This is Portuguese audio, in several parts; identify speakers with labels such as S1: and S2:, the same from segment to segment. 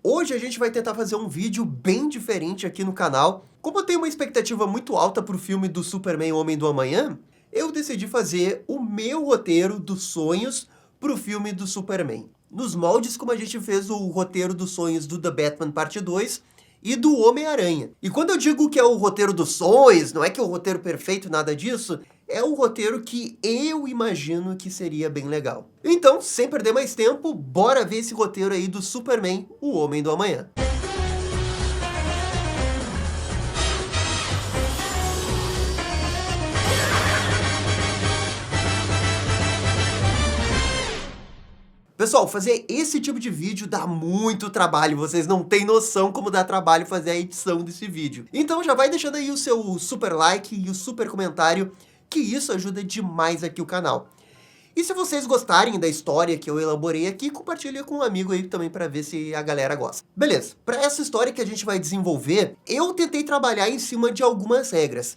S1: Hoje a gente vai tentar fazer um vídeo bem diferente aqui no canal. Como eu tenho uma expectativa muito alta pro filme do Superman Homem do Amanhã, eu decidi fazer o meu roteiro dos sonhos pro filme do Superman. Nos moldes como a gente fez o roteiro dos sonhos do The Batman Parte 2 e do Homem-Aranha. E quando eu digo que é o roteiro dos sonhos, não é que é o roteiro perfeito, nada disso, é o roteiro que eu imagino que seria bem legal. Então, sem perder mais tempo, bora ver esse roteiro aí do Superman, o Homem do Amanhã. Pessoal, fazer esse tipo de vídeo dá muito trabalho, vocês não têm noção como dá trabalho fazer a edição desse vídeo. Então já vai deixando aí o seu super like e o super comentário, que isso ajuda demais aqui o canal. E se vocês gostarem da história que eu elaborei aqui, compartilha com um amigo aí também para ver se a galera gosta. Beleza, para essa história que a gente vai desenvolver, eu tentei trabalhar em cima de algumas regras.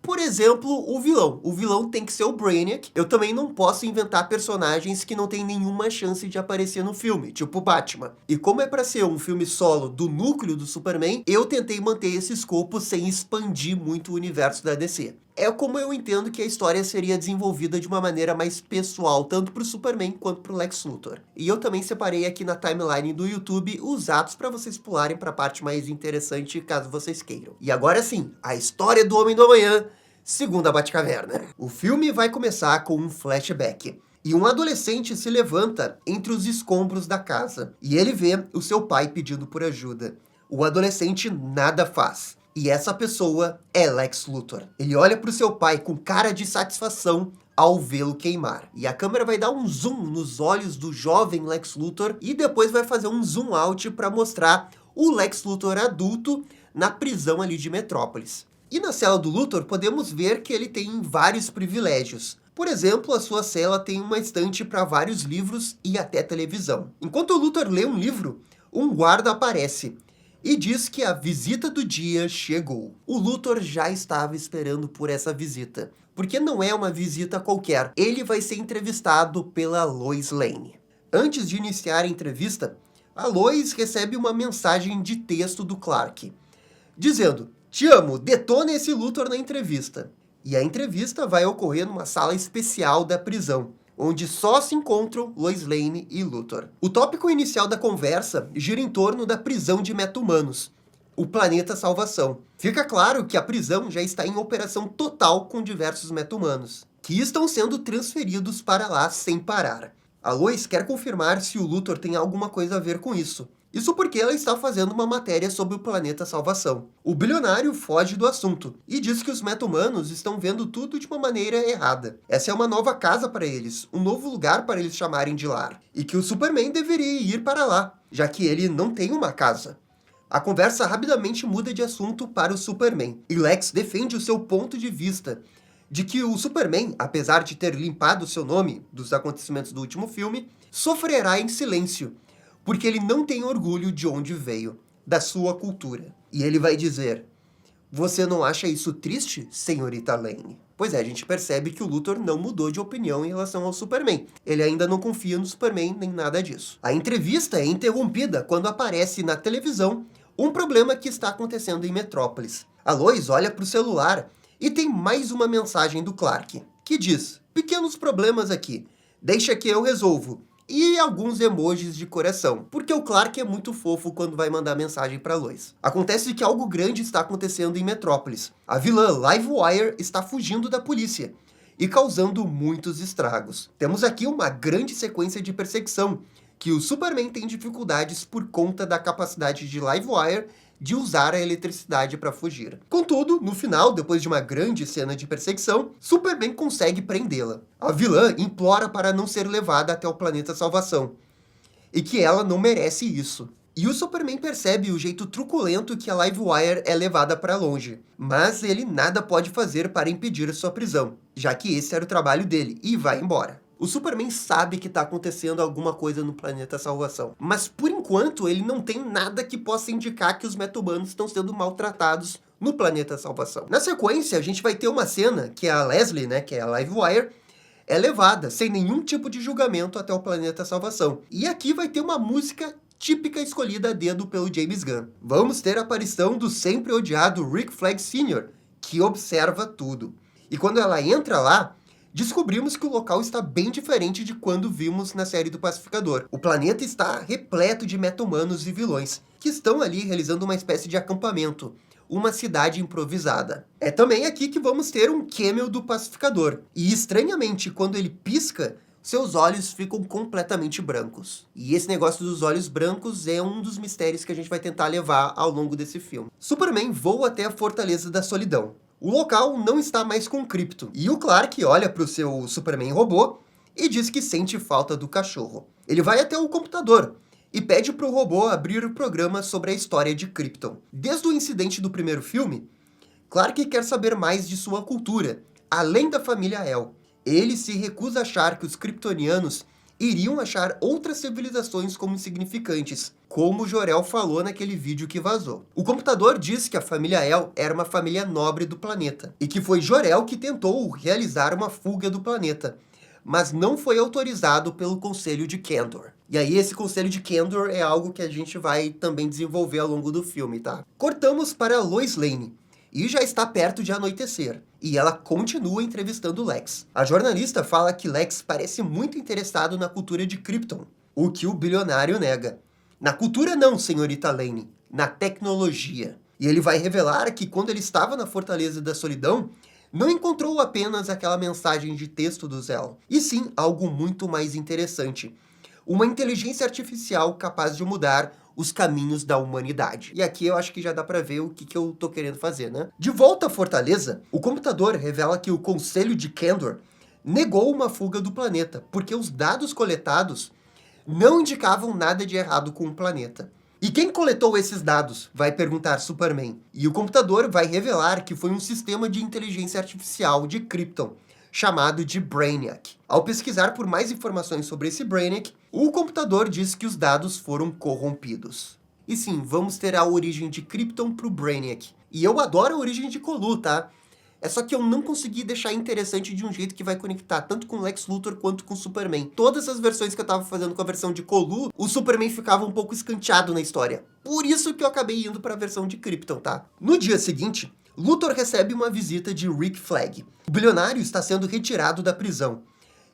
S1: Por exemplo, o vilão. O vilão tem que ser o Brainiac. Eu também não posso inventar personagens que não têm nenhuma chance de aparecer no filme, tipo o Batman. E como é para ser um filme solo do núcleo do Superman, eu tentei manter esse escopo sem expandir muito o universo da DC. É como eu entendo que a história seria desenvolvida de uma maneira mais pessoal, tanto para o Superman quanto para o Lex Luthor. E eu também separei aqui na timeline do YouTube os atos para vocês pularem para a parte mais interessante, caso vocês queiram. E agora sim, a história do Homem do Amanhã, segundo a Batcaverna. O filme vai começar com um flashback. E um adolescente se levanta entre os escombros da casa. E ele vê o seu pai pedindo por ajuda. O adolescente nada faz. E essa pessoa é Lex Luthor. Ele olha para o seu pai com cara de satisfação ao vê-lo queimar. E a câmera vai dar um zoom nos olhos do jovem Lex Luthor e depois vai fazer um zoom out para mostrar o Lex Luthor adulto na prisão ali de Metrópolis. E na cela do Luthor podemos ver que ele tem vários privilégios. Por exemplo, a sua cela tem uma estante para vários livros e até televisão. Enquanto o Luthor lê um livro, um guarda aparece e diz que a visita do dia chegou. O Luthor já estava esperando por essa visita, porque não é uma visita qualquer. Ele vai ser entrevistado pela Lois Lane. Antes de iniciar a entrevista, a Lois recebe uma mensagem de texto do Clark, dizendo: "Te amo, detona esse Luthor na entrevista." E a entrevista vai ocorrer numa sala especial da prisão, onde só se encontram Lois Lane e Luthor. O tópico inicial da conversa gira em torno da prisão de meta-humanos, o planeta Salvação. Fica claro que a prisão já está em operação total com diversos meta-humanos, que estão sendo transferidos para lá sem parar. A Lois quer confirmar se o Luthor tem alguma coisa a ver com isso. Isso porque ela está fazendo uma matéria sobre o planeta Salvação. O bilionário foge do assunto e diz que os meta-humanos estão vendo tudo de uma maneira errada. Essa é uma nova casa para eles, um novo lugar para eles chamarem de lar. E que o Superman deveria ir para lá, já que ele não tem uma casa. A conversa rapidamente muda de assunto para o Superman. E Lex defende o seu ponto de vista, de que o Superman, apesar de ter limpado seu nome dos acontecimentos do último filme, sofrerá em silêncio, porque ele não tem orgulho de onde veio, da sua cultura. E ele vai dizer: "Você não acha isso triste, senhorita Lane?" Pois é, a gente percebe que o Luthor não mudou de opinião em relação ao Superman. Ele ainda não confia no Superman nem nada disso. A entrevista é interrompida quando aparece na televisão um problema que está acontecendo em Metrópolis. A Lois olha para o celular e tem mais uma mensagem do Clark, que diz: "Pequenos problemas aqui, deixa que eu resolvo." E alguns emojis de coração, porque o Clark é muito fofo quando vai mandar mensagem para Lois. Acontece que algo grande está acontecendo em Metrópolis. A vilã Livewire está fugindo da polícia e causando muitos estragos. Temos aqui uma grande sequência de perseguição, que o Superman tem dificuldades por conta da capacidade de Livewire de usar a eletricidade para fugir. Contudo, no final, depois de uma grande cena de perseguição, Superman consegue prendê-la. A vilã implora para não ser levada até o planeta Salvação, e que ela não merece isso. E o Superman percebe o jeito truculento que a Livewire é levada para longe, mas ele nada pode fazer para impedir sua prisão, já que esse era o trabalho dele, e vai embora. O Superman sabe que está acontecendo alguma coisa no planeta Salvação, mas por enquanto ele não tem nada que possa indicar que os meta-humanos estão sendo maltratados no planeta Salvação. Na sequência, a gente vai ter uma cena que a Leslie, que é a Livewire, é levada sem nenhum tipo de julgamento até o planeta Salvação. E aqui vai ter uma música típica escolhida a dedo pelo James Gunn. Vamos ter a aparição do sempre odiado Rick Flag Sr., que observa tudo. E quando ela entra lá, descobrimos que o local está bem diferente de quando vimos na série do Pacificador. O planeta está repleto de meta-humanos e vilões, que estão ali realizando uma espécie de acampamento, uma cidade improvisada. É também aqui que vamos ter um cameo do Pacificador. E estranhamente, quando ele pisca, seus olhos ficam completamente brancos. E esse negócio dos olhos brancos é um dos mistérios que a gente vai tentar levar ao longo desse filme. Superman voa até a Fortaleza da Solidão. O local não está mais com Krypton. E o Clark olha para o seu Superman robô e diz que sente falta do cachorro. Ele vai até o computador e pede para o robô abrir o programa sobre a história de Krypton. Desde o incidente do primeiro filme, Clark quer saber mais de sua cultura, além da família El. Ele se recusa a achar que os kryptonianos iriam achar outras civilizações como insignificantes, como Jor-El falou naquele vídeo que vazou. O computador diz que a família El era uma família nobre do planeta, e que foi Jor-El que tentou realizar uma fuga do planeta, mas não foi autorizado pelo Conselho de Kandor. E aí esse Conselho de Kandor é algo que a gente vai também desenvolver ao longo do filme, tá? Cortamos para Lois Lane, e já está perto de anoitecer, e ela continua entrevistando Lex. A jornalista fala que Lex parece muito interessado na cultura de Krypton, o que o bilionário nega. Na cultura não, senhorita Lane, na tecnologia. E ele vai revelar que quando ele estava na Fortaleza da Solidão, não encontrou apenas aquela mensagem de texto do Zell, e sim algo muito mais interessante. Uma inteligência artificial capaz de mudar os caminhos da humanidade. E aqui eu acho que já dá pra ver o que eu tô querendo fazer, né? De volta à Fortaleza, o computador revela que o Conselho de Kandor negou uma fuga do planeta, porque os dados coletados não indicavam nada de errado com o planeta. E quem coletou esses dados? Vai perguntar Superman. E o computador vai revelar que foi um sistema de inteligência artificial de Krypton, chamado de Brainiac. Ao pesquisar por mais informações sobre esse Brainiac, o computador diz que os dados foram corrompidos. E sim, vamos ter a origem de Krypton pro Brainiac. E eu adoro a origem de Colu, tá? É só que eu não consegui deixar interessante de um jeito que vai conectar tanto com Lex Luthor quanto com Superman. Todas as versões que eu tava fazendo com a versão de Colu, o Superman ficava um pouco escanteado na história. Por isso que eu acabei indo pra versão de Krypton, tá? No dia seguinte, Luthor recebe uma visita de Rick Flag. O bilionário está sendo retirado da prisão.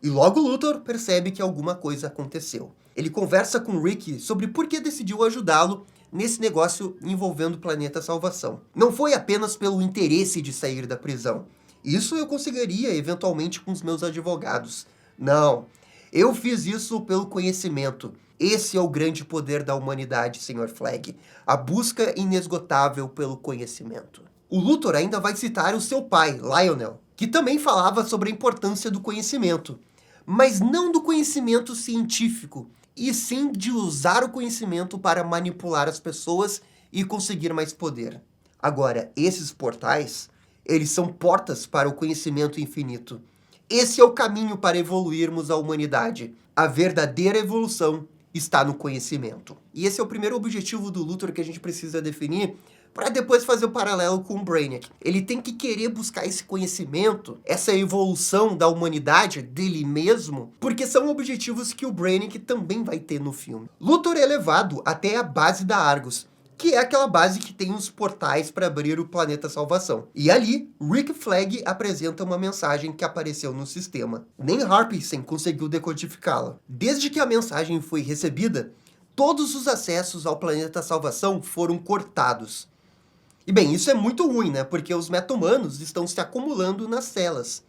S1: E logo Luthor percebe que alguma coisa aconteceu. Ele conversa com Rick sobre por que decidiu ajudá-lo nesse negócio envolvendo o planeta Salvação. Não foi apenas pelo interesse de sair da prisão. Isso eu conseguiria eventualmente com os meus advogados. Não, eu fiz isso pelo conhecimento. Esse é o grande poder da humanidade, Sr. Flag. A busca inesgotável pelo conhecimento. O Luthor ainda vai citar o seu pai, Lionel, que também falava sobre a importância do conhecimento, mas não do conhecimento científico, e sim de usar o conhecimento para manipular as pessoas e conseguir mais poder. Agora, esses portais, eles são portas para o conhecimento infinito. Esse é o caminho para evoluirmos a humanidade. A verdadeira evolução está no conhecimento. E esse é o primeiro objetivo do Luthor que a gente precisa definir, para depois fazer o paralelo com o Brainiac. Ele tem que querer buscar esse conhecimento, essa evolução da humanidade, dele mesmo, porque são objetivos que o Brainiac também vai ter no filme. Luthor é levado até a base da Argus, que é aquela base que tem os portais para abrir o planeta Salvação. E ali, Rick Flag apresenta uma mensagem que apareceu no sistema. Nem Harpysen conseguiu decodificá-la. Desde que a mensagem foi recebida, todos os acessos ao planeta Salvação foram cortados. E bem, isso é muito ruim, né? Porque os meta-humanos estão se acumulando nas celas.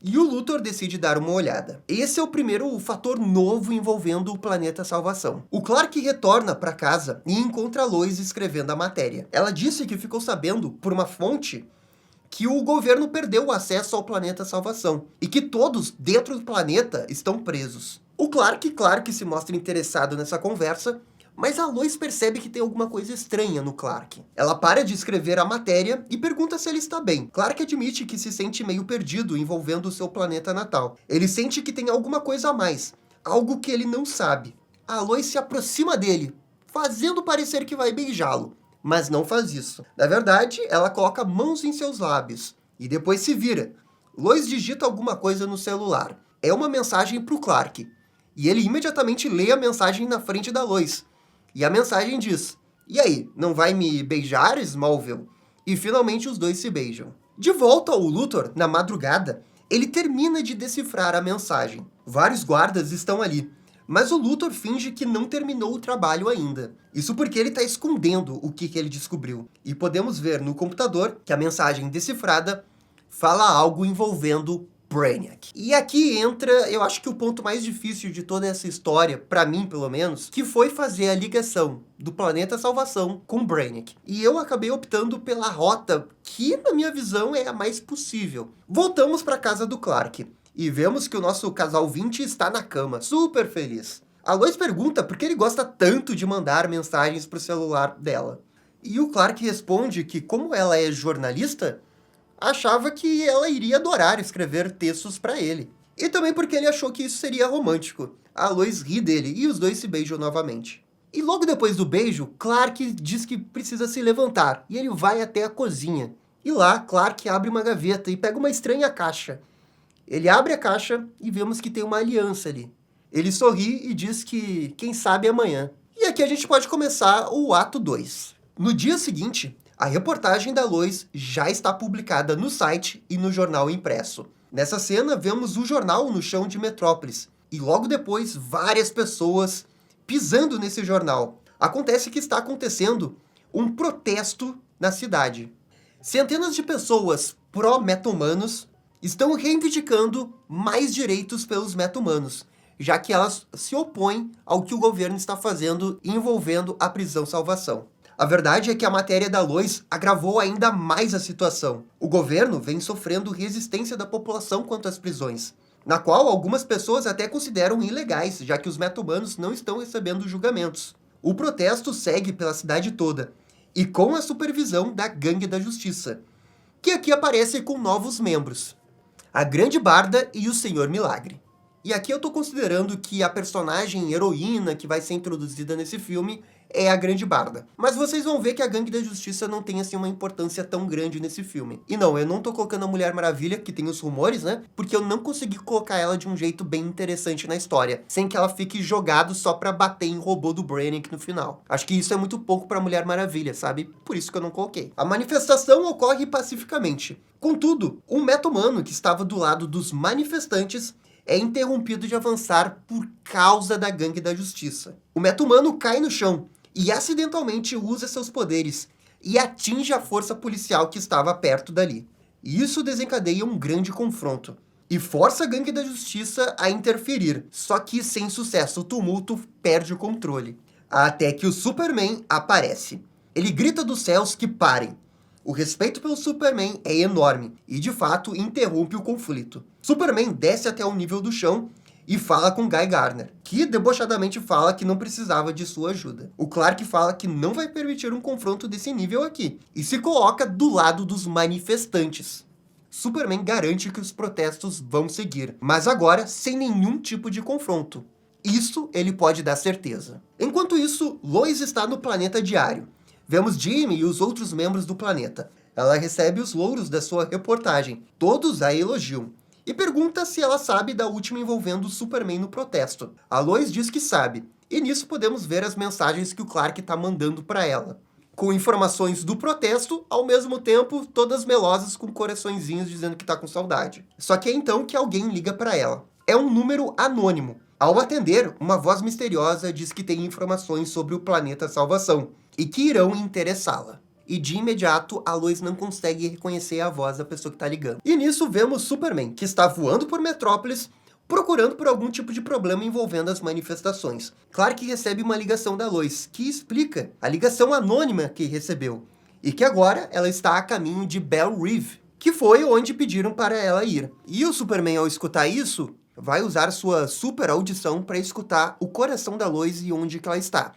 S1: E o Luthor decide dar uma olhada. Esse é o primeiro fator novo envolvendo o planeta Salvação. O Clark retorna para casa e encontra a Lois escrevendo a matéria. Ela disse que ficou sabendo, por uma fonte, que o governo perdeu o acesso ao planeta Salvação e que todos dentro do planeta estão presos. O Clark, claro que se mostra interessado nessa conversa, mas a Lois percebe que tem alguma coisa estranha no Clark. Ela para de escrever a matéria e pergunta se ele está bem. Clark admite que se sente meio perdido envolvendo o seu planeta natal. Ele sente que tem alguma coisa a mais, algo que ele não sabe. A Lois se aproxima dele, fazendo parecer que vai beijá-lo, mas não faz isso. Na verdade, ela coloca mãos em seus lábios e depois se vira. Lois digita alguma coisa no celular. É uma mensagem para o Clark. E ele imediatamente lê a mensagem na frente da Lois. E a mensagem diz: "E aí, não vai me beijar, Smallville?" E finalmente os dois se beijam. De volta ao Luthor, na madrugada, ele termina de decifrar a mensagem. Vários guardas estão ali, mas o Luthor finge que não terminou o trabalho ainda. Isso porque ele está escondendo o que ele descobriu. E podemos ver no computador que a mensagem decifrada fala algo envolvendo Brainiac. E aqui entra, eu acho que o ponto mais difícil de toda essa história, pra mim pelo menos, que foi fazer a ligação do Planeta Salvação com Brainiac. E eu acabei optando pela rota que, na minha visão, é a mais possível. Voltamos pra casa do Clark e vemos que o nosso casal 20 está na cama, super feliz. A Lois pergunta por que ele gosta tanto de mandar mensagens pro celular dela. E o Clark responde que, como ela é jornalista, achava que ela iria adorar escrever textos para ele. E também porque ele achou que isso seria romântico. A Lois ri dele e os dois se beijam novamente. E logo depois do beijo, Clark diz que precisa se levantar e ele vai até a cozinha. E lá, Clark abre uma gaveta e pega uma estranha caixa. Ele abre a caixa e vemos que tem uma aliança ali. Ele sorri e diz que quem sabe amanhã. E aqui a gente pode começar o ato 2. No dia seguinte, a reportagem da Lois já está publicada no site e no jornal impresso. Nessa cena, vemos o jornal no chão de Metrópolis. E logo depois, várias pessoas pisando nesse jornal. Acontece que está acontecendo um protesto na cidade. Centenas de pessoas pró-meta-humanos estão reivindicando mais direitos pelos meta-humanos, já que elas se opõem ao que o governo está fazendo envolvendo a prisão-salvação. A verdade é que a matéria da Lois agravou ainda mais a situação. O governo vem sofrendo resistência da população quanto às prisões, na qual algumas pessoas até consideram ilegais, já que os meta-humanos não estão recebendo julgamentos. O protesto segue pela cidade toda, e com a supervisão da Gangue da Justiça, que aqui aparece com novos membros: a Grande Barda e o Senhor Milagre. E aqui eu tô considerando que a personagem heroína que vai ser introduzida nesse filme é a Grande Barda. Mas vocês vão ver que a Gangue da Justiça não tem assim uma importância tão grande nesse filme. E não, eu não tô colocando a Mulher Maravilha, que tem os rumores, né? Porque eu não consegui colocar ela de um jeito bem interessante na história, sem que ela fique jogado só pra bater em robô do Brainiac no final. Acho que isso é muito pouco pra Mulher Maravilha, sabe? Por isso que eu não coloquei. A manifestação ocorre pacificamente. Contudo, um meta-humano que estava do lado dos manifestantes é interrompido de avançar por causa da Gangue da Justiça. O meta-humano cai no chão e acidentalmente usa seus poderes e atinge a força policial que estava perto dali. E isso desencadeia um grande confronto e força a Gangue da Justiça a interferir, só que sem sucesso. O tumulto perde o controle, até que o Superman aparece. Ele grita dos céus que parem. O respeito pelo Superman é enorme e, de fato, interrompe o conflito. Superman desce até o nível do chão e fala com Guy Gardner, que debochadamente fala que não precisava de sua ajuda. O Clark fala que não vai permitir um confronto desse nível aqui e se coloca do lado dos manifestantes. Superman garante que os protestos vão seguir, mas agora sem nenhum tipo de confronto. Isso ele pode dar certeza. Enquanto isso, Lois está no planeta diário. Vemos Jimmy e os outros membros do planeta. Ela recebe os louros da sua reportagem. Todos a elogiam. E pergunta se ela sabe da última envolvendo o Superman no protesto. A Lois diz que sabe. E nisso podemos ver as mensagens que o Clark está mandando para ela, com informações do protesto, ao mesmo tempo todas melosas com coraçõezinhos dizendo que está com saudade. Só que é então que alguém liga para ela. É um número anônimo. Ao atender, uma voz misteriosa diz que tem informações sobre o planeta Salvação e que irão interessá-la. E de imediato, a Lois não consegue reconhecer a voz da pessoa que está ligando. E nisso vemos Superman, que está voando por Metrópolis, procurando por algum tipo de problema envolvendo as manifestações. Clark recebe uma ligação da Lois, que explica a ligação anônima que recebeu, e que agora ela está a caminho de Belle Reve, que foi onde pediram para ela ir. E o Superman, ao escutar isso, vai usar sua super audição para escutar o coração da Lois e onde que ela está.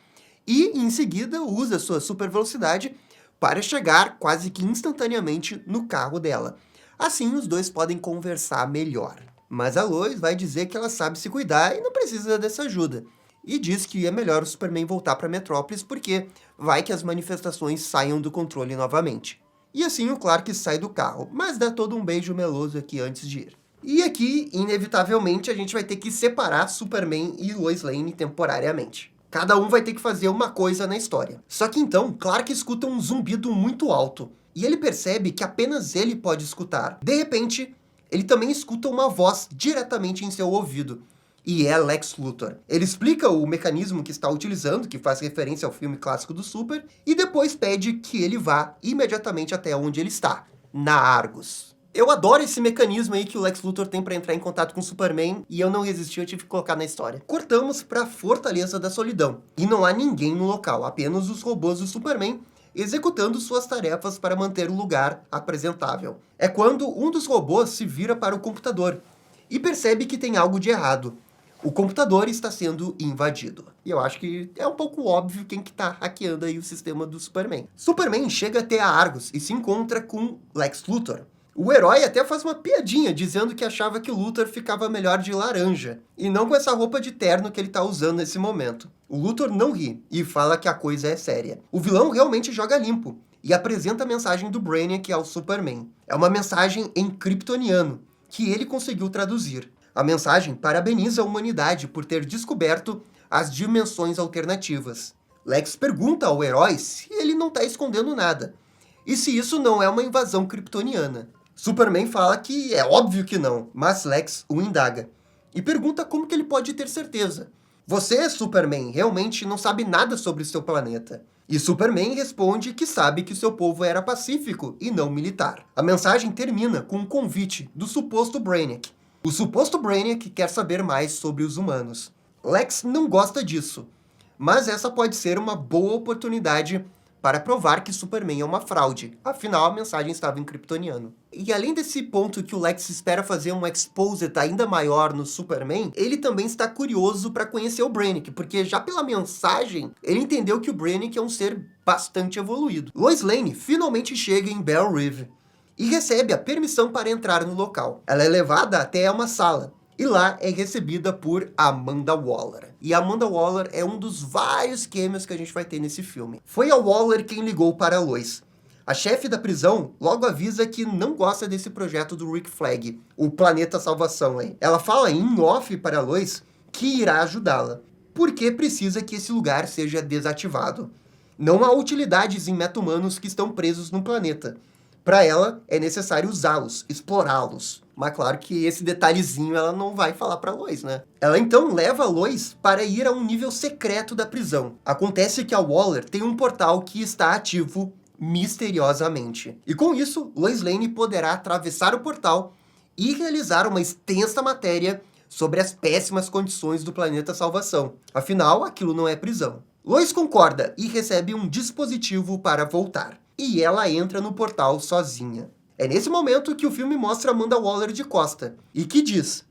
S1: E, em seguida, usa sua super velocidade para chegar quase que instantaneamente no carro dela. Assim, os dois podem conversar melhor. Mas a Lois vai dizer que ela sabe se cuidar e não precisa dessa ajuda. E diz que é melhor o Superman voltar para Metrópolis porque vai que as manifestações saiam do controle novamente. E assim o Clark sai do carro, mas dá todo um beijo meloso aqui antes de ir. E aqui, inevitavelmente, a gente vai ter que separar Superman e Lois Lane temporariamente. Cada um vai ter que fazer uma coisa na história. Só que então, Clark escuta um zumbido muito alto. E ele percebe que apenas ele pode escutar. De repente, ele também escuta uma voz diretamente em seu ouvido. E é Lex Luthor. Ele explica o mecanismo que está utilizando, que faz referência ao filme clássico do Super, e depois pede que ele vá imediatamente até onde ele está, na Argus. Eu adoro esse mecanismo aí que o Lex Luthor tem para entrar em contato com o Superman, e eu não resisti, eu tive que colocar na história. Cortamos para a Fortaleza da Solidão, e não há ninguém no local, apenas os robôs do Superman, executando suas tarefas para manter o lugar apresentável. É quando um dos robôs se vira para o computador, e percebe que tem algo de errado. O computador está sendo invadido. E eu acho que é um pouco óbvio quem que tá hackeando aí o sistema do Superman. Superman chega até a Argus e se encontra com Lex Luthor. O herói até faz uma piadinha, dizendo que achava que o Luthor ficava melhor de laranja, e não com essa roupa de terno que ele tá usando nesse momento. O Luthor não ri, e fala que a coisa é séria. O vilão realmente joga limpo, e apresenta a mensagem do Brainiac ao Superman. É uma mensagem em kryptoniano, que ele conseguiu traduzir. A mensagem parabeniza a humanidade por ter descoberto as dimensões alternativas. Lex pergunta ao herói se ele não está escondendo nada, e se isso não é uma invasão kryptoniana. Superman fala que é óbvio que não, mas Lex o indaga, e pergunta como que ele pode ter certeza. Você, Superman, realmente não sabe nada sobre o seu planeta. E Superman responde que sabe que seu povo era pacífico e não militar. A mensagem termina com um convite do suposto Brainiac. O suposto Brainiac quer saber mais sobre os humanos. Lex não gosta disso, mas essa pode ser uma boa oportunidade para provar que Superman é uma fraude. Afinal, a mensagem estava em kryptoniano. E além desse ponto que o Lex espera fazer um exposed ainda maior no Superman, ele também está curioso para conhecer o Brainiac, porque já pela mensagem, ele entendeu que o Brainiac é um ser bastante evoluído. Lois Lane finalmente chega em Belle Reve e recebe a permissão para entrar no local. Ela é levada até uma sala, e lá é recebida por Amanda Waller. E Amanda Waller é um dos vários cameos que a gente vai ter nesse filme. Foi a Waller quem ligou para a Lois. A chefe da prisão logo avisa que não gosta desse projeto do Rick Flag, o Planeta Salvação aí. Ela fala em off para a Lois que irá ajudá-la, porque precisa que esse lugar seja desativado. Não há utilidades em meta-humanos que estão presos no planeta. Para ela, é necessário usá-los, explorá-los. Mas claro que esse detalhezinho ela não vai falar para Lois, né? Ela então leva a Lois para ir a um nível secreto da prisão. Acontece que a Waller tem um portal que está ativo misteriosamente. E com isso, Lois Lane poderá atravessar o portal e realizar uma extensa matéria sobre as péssimas condições do planeta Salvação. Afinal, aquilo não é prisão. Lois concorda e recebe um dispositivo para voltar. E ela entra no portal sozinha. É nesse momento que o filme mostra Amanda Waller de costa, e que diz: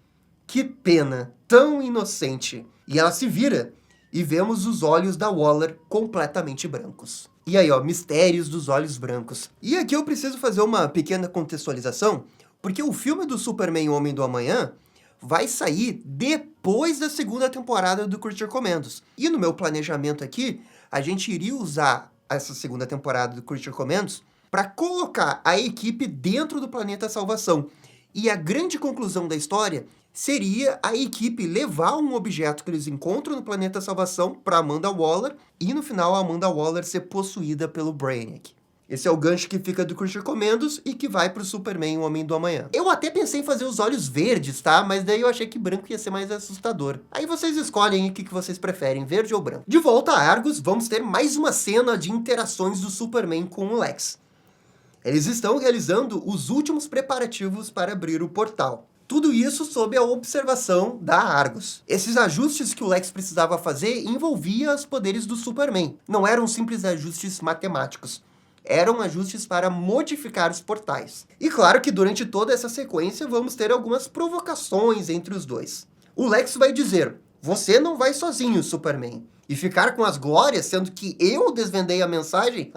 S1: "Que pena, tão inocente." E ela se vira, e vemos os olhos da Waller completamente brancos. E aí, ó, mistérios dos olhos brancos. E aqui eu preciso fazer uma pequena contextualização, porque o filme do Superman Homem do Amanhã vai sair depois da segunda temporada do Creature Commandos. E no meu planejamento aqui, a gente iria usar essa segunda temporada do Creature Commandos para colocar a equipe dentro do Planeta Salvação. E a grande conclusão da história seria a equipe levar um objeto que eles encontram no Planeta Salvação para Amanda Waller, e no final a Amanda Waller ser possuída pelo Brainiac. Esse é o gancho que fica do Creature Commandos e que vai pro Superman, o Homem do Amanhã. Eu até pensei em fazer os olhos verdes, tá? Mas daí eu achei que branco ia ser mais assustador. Aí vocês escolhem o que vocês preferem, verde ou branco. De volta a Argus, vamos ter mais uma cena de interações do Superman com o Lex. Eles estão realizando os últimos preparativos para abrir o portal. Tudo isso sob a observação da Argus. Esses ajustes que o Lex precisava fazer envolviam os poderes do Superman. Não eram simples ajustes matemáticos. Eram ajustes para modificar os portais. E claro que durante toda essa sequência vamos ter algumas provocações entre os dois. O Lex vai dizer: "Você não vai sozinho, Superman." E ficar com as glórias, sendo que eu desvendei a mensagem?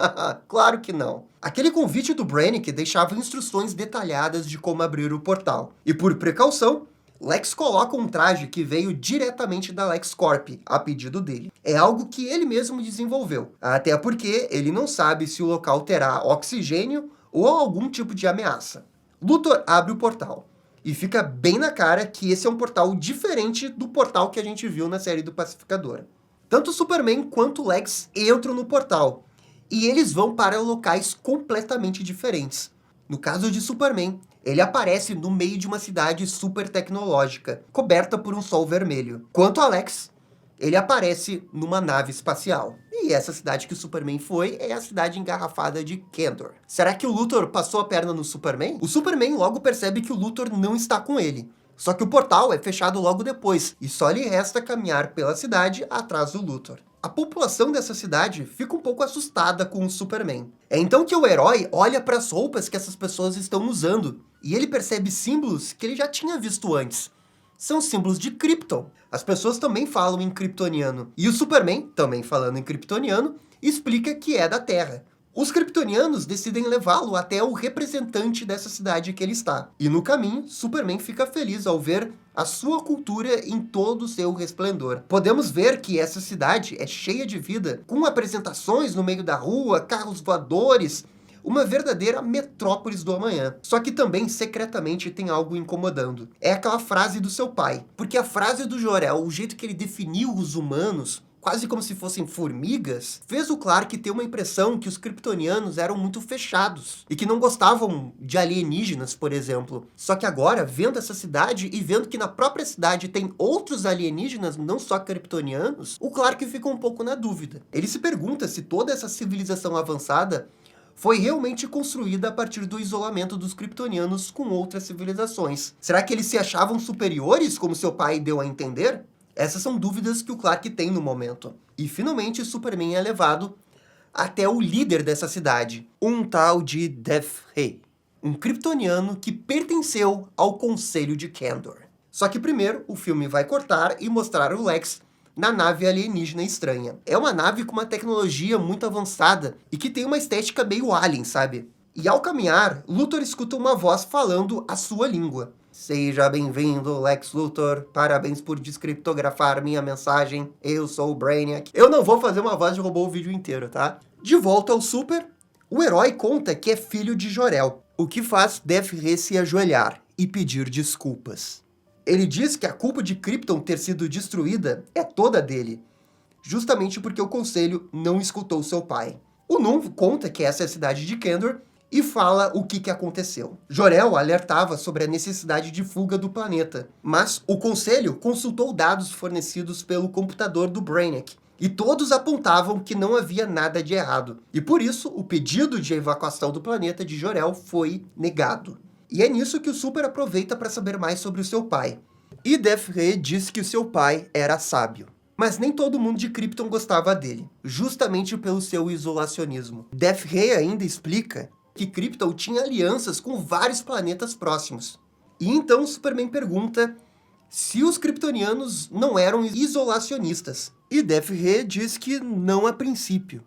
S1: Claro que não. Aquele convite do Brainiac deixava instruções detalhadas de como abrir o portal. E por precaução, Lex coloca um traje que veio diretamente da LexCorp, a pedido dele. É algo que ele mesmo desenvolveu, até porque ele não sabe se o local terá oxigênio ou algum tipo de ameaça. Luthor abre o portal, e fica bem na cara que esse é um portal diferente do portal que a gente viu na série do Pacificador. Tanto o Superman quanto o Lex entram no portal, e eles vão para locais completamente diferentes. No caso de Superman, ele aparece no meio de uma cidade super tecnológica, coberta por um sol vermelho. Quanto a Lex, ele aparece numa nave espacial. E essa cidade que o Superman foi é a cidade engarrafada de Kandor. Será que o Luthor passou a perna no Superman? O Superman logo percebe que o Luthor não está com ele. Só que o portal é fechado logo depois, e só lhe resta caminhar pela cidade atrás do Luthor. A população dessa cidade fica um pouco assustada com o Superman. É então que o herói olha para as roupas que essas pessoas estão usando, e ele percebe símbolos que ele já tinha visto antes. São símbolos de Krypton. As pessoas também falam em kryptoniano. E o Superman, também falando em kryptoniano, explica que é da Terra. Os kryptonianos decidem levá-lo até o representante dessa cidade que ele está. E no caminho, Superman fica feliz ao ver a sua cultura em todo o seu resplendor. Podemos ver que essa cidade é cheia de vida, com apresentações no meio da rua, carros voadores, uma verdadeira metrópolis do amanhã. Só que também, secretamente, tem algo incomodando. É aquela frase do seu pai. Porque a frase do Jor-El, o jeito que ele definiu os humanos, quase como se fossem formigas, fez o Clark ter uma impressão que os kryptonianos eram muito fechados e que não gostavam de alienígenas, por exemplo. Só que agora, vendo essa cidade e vendo que na própria cidade tem outros alienígenas, não só kryptonianos, o Clark fica um pouco na dúvida. Ele se pergunta se toda essa civilização avançada foi realmente construída a partir do isolamento dos kryptonianos com outras civilizações. Será que eles se achavam superiores, como seu pai deu a entender? Essas são dúvidas que o Clark tem no momento. E finalmente Superman é levado até o líder dessa cidade, um tal de Death Ray, um kryptoniano que pertenceu ao Conselho de Kandor. Só que primeiro o filme vai cortar e mostrar o Lex na nave alienígena estranha. É uma nave com uma tecnologia muito avançada e que tem uma estética meio alien, sabe? E ao caminhar, Luthor escuta uma voz falando a sua língua. Seja bem-vindo, Lex Luthor. Parabéns por descriptografar minha mensagem. Eu sou o Brainiac. Eu não vou fazer uma voz de robô o vídeo inteiro, tá? De volta ao Super, o herói conta que é filho de Jor-El, o que faz Death Ray se ajoelhar e pedir desculpas. Ele diz que a culpa de Krypton ter sido destruída é toda dele, justamente porque o Conselho não escutou seu pai. O Num conta que essa é a cidade de Kandor e fala o que aconteceu. Jor-El alertava sobre a necessidade de fuga do planeta, mas o Conselho consultou dados fornecidos pelo computador do Brainiac, e todos apontavam que não havia nada de errado. E por isso, o pedido de evacuação do planeta de Jor-El foi negado. E é nisso que o Super aproveita para saber mais sobre o seu pai. E Death Ray diz que o seu pai era sábio. Mas nem todo mundo de Krypton gostava dele, justamente pelo seu isolacionismo. Death Ray ainda explica que Krypton tinha alianças com vários planetas próximos. E então Superman pergunta se os kryptonianos não eram isolacionistas. E Death Ray diz que não a princípio.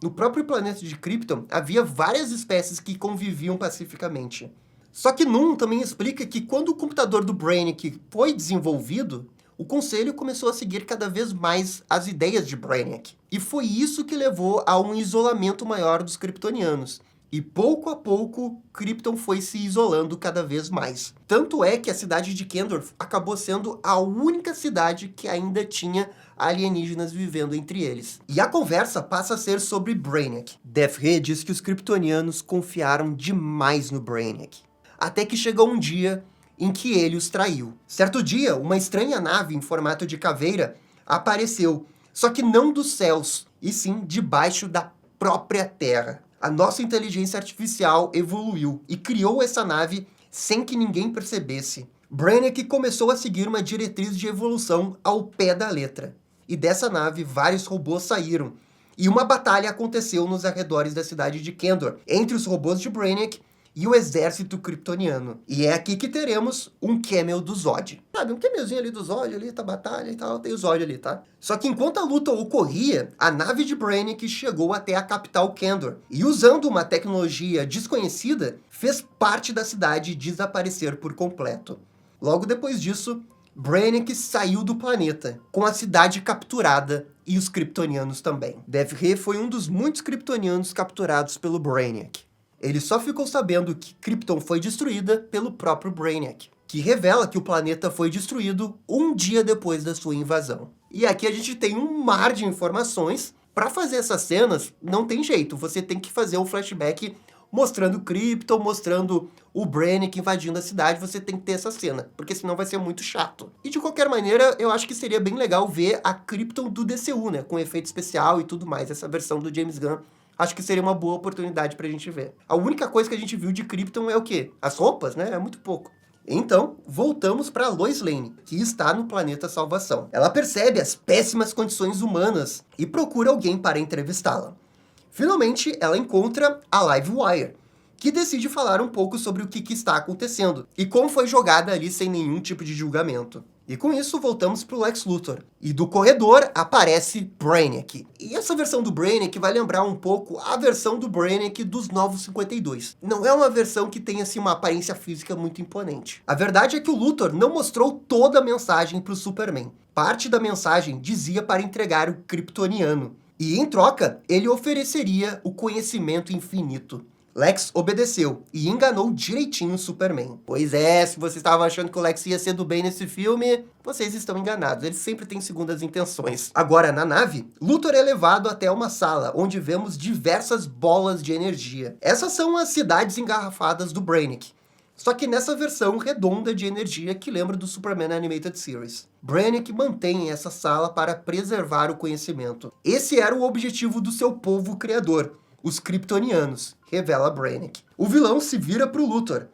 S1: No próprio planeta de Krypton havia várias espécies que conviviam pacificamente. Só que Num também explica que quando o computador do Brainiac foi desenvolvido, o Conselho começou a seguir cada vez mais as ideias de Brainiac. E foi isso que levou a um isolamento maior dos kryptonianos. E pouco a pouco, Krypton foi se isolando cada vez mais. Tanto é que a cidade de Kandor acabou sendo a única cidade que ainda tinha alienígenas vivendo entre eles. E a conversa passa a ser sobre Brainiac. Death Ray diz que os kryptonianos confiaram demais no Brainiac. Até que chegou um dia em que ele os traiu. Certo dia, uma estranha nave em formato de caveira apareceu, só que não dos céus, e sim debaixo da própria Terra. A nossa inteligência artificial evoluiu e criou essa nave sem que ninguém percebesse. Brainiac começou a seguir uma diretriz de evolução ao pé da letra. E dessa nave, vários robôs saíram. E uma batalha aconteceu nos arredores da cidade de Kandor, entre os robôs de Brainiac e o exército kryptoniano. E é aqui que teremos um cameo do Zod. Sabe, um cameozinho ali do Zod, ali tá batalha e tal, tem o Zod ali, tá? Só que enquanto a luta ocorria, a nave de Brainiac chegou até a capital Kandor. E usando uma tecnologia desconhecida, fez parte da cidade desaparecer por completo. Logo depois disso, Brainiac saiu do planeta, com a cidade capturada e os kryptonianos também. Death Ray foi um dos muitos kryptonianos capturados pelo Brainiac. Ele só ficou sabendo que Krypton foi destruída pelo próprio Brainiac, que revela que o planeta foi destruído um dia depois da sua invasão. E aqui a gente tem um mar de informações. Para fazer essas cenas, não tem jeito. Você tem que fazer um flashback mostrando Krypton, mostrando o Brannick invadindo a cidade. Você tem que ter essa cena, porque senão vai ser muito chato. E de qualquer maneira, eu acho que seria bem legal ver a Krypton do DCU, né? Com efeito especial e tudo mais. Essa versão do James Gunn. Acho que seria uma boa oportunidade pra gente ver. A única coisa que a gente viu de Krypton é o quê? As roupas, né? É muito pouco. Então, voltamos para Lois Lane, que está no planeta Salvação. Ela percebe as péssimas condições humanas e procura alguém para entrevistá-la. Finalmente, ela encontra a Livewire, que decide falar um pouco sobre o que está acontecendo e como foi jogada ali sem nenhum tipo de julgamento. E com isso, voltamos para o Lex Luthor. E do corredor aparece Brainiac. E essa versão do Brainiac vai lembrar um pouco a versão do Brainiac dos Novos 52. Não é uma versão que tenha assim, uma aparência física muito imponente. A verdade é que o Luthor não mostrou toda a mensagem para o Superman. Parte da mensagem dizia para entregar o Kryptoniano. E em troca, ele ofereceria o conhecimento infinito. Lex obedeceu e enganou direitinho o Superman. Pois é, se você estava achando que o Lex ia ser do bem nesse filme, vocês estão enganados. Ele sempre tem segundas intenções. Agora, na nave, Luthor é levado até uma sala, onde vemos diversas bolas de energia. Essas são as cidades engarrafadas do Brainiac. Só que nessa versão redonda de energia que lembra do Superman Animated Series. Brainiac mantém essa sala para preservar o conhecimento. Esse era o objetivo do seu povo criador, os Kryptonianos, revela Brainiac. O vilão se vira para o Luthor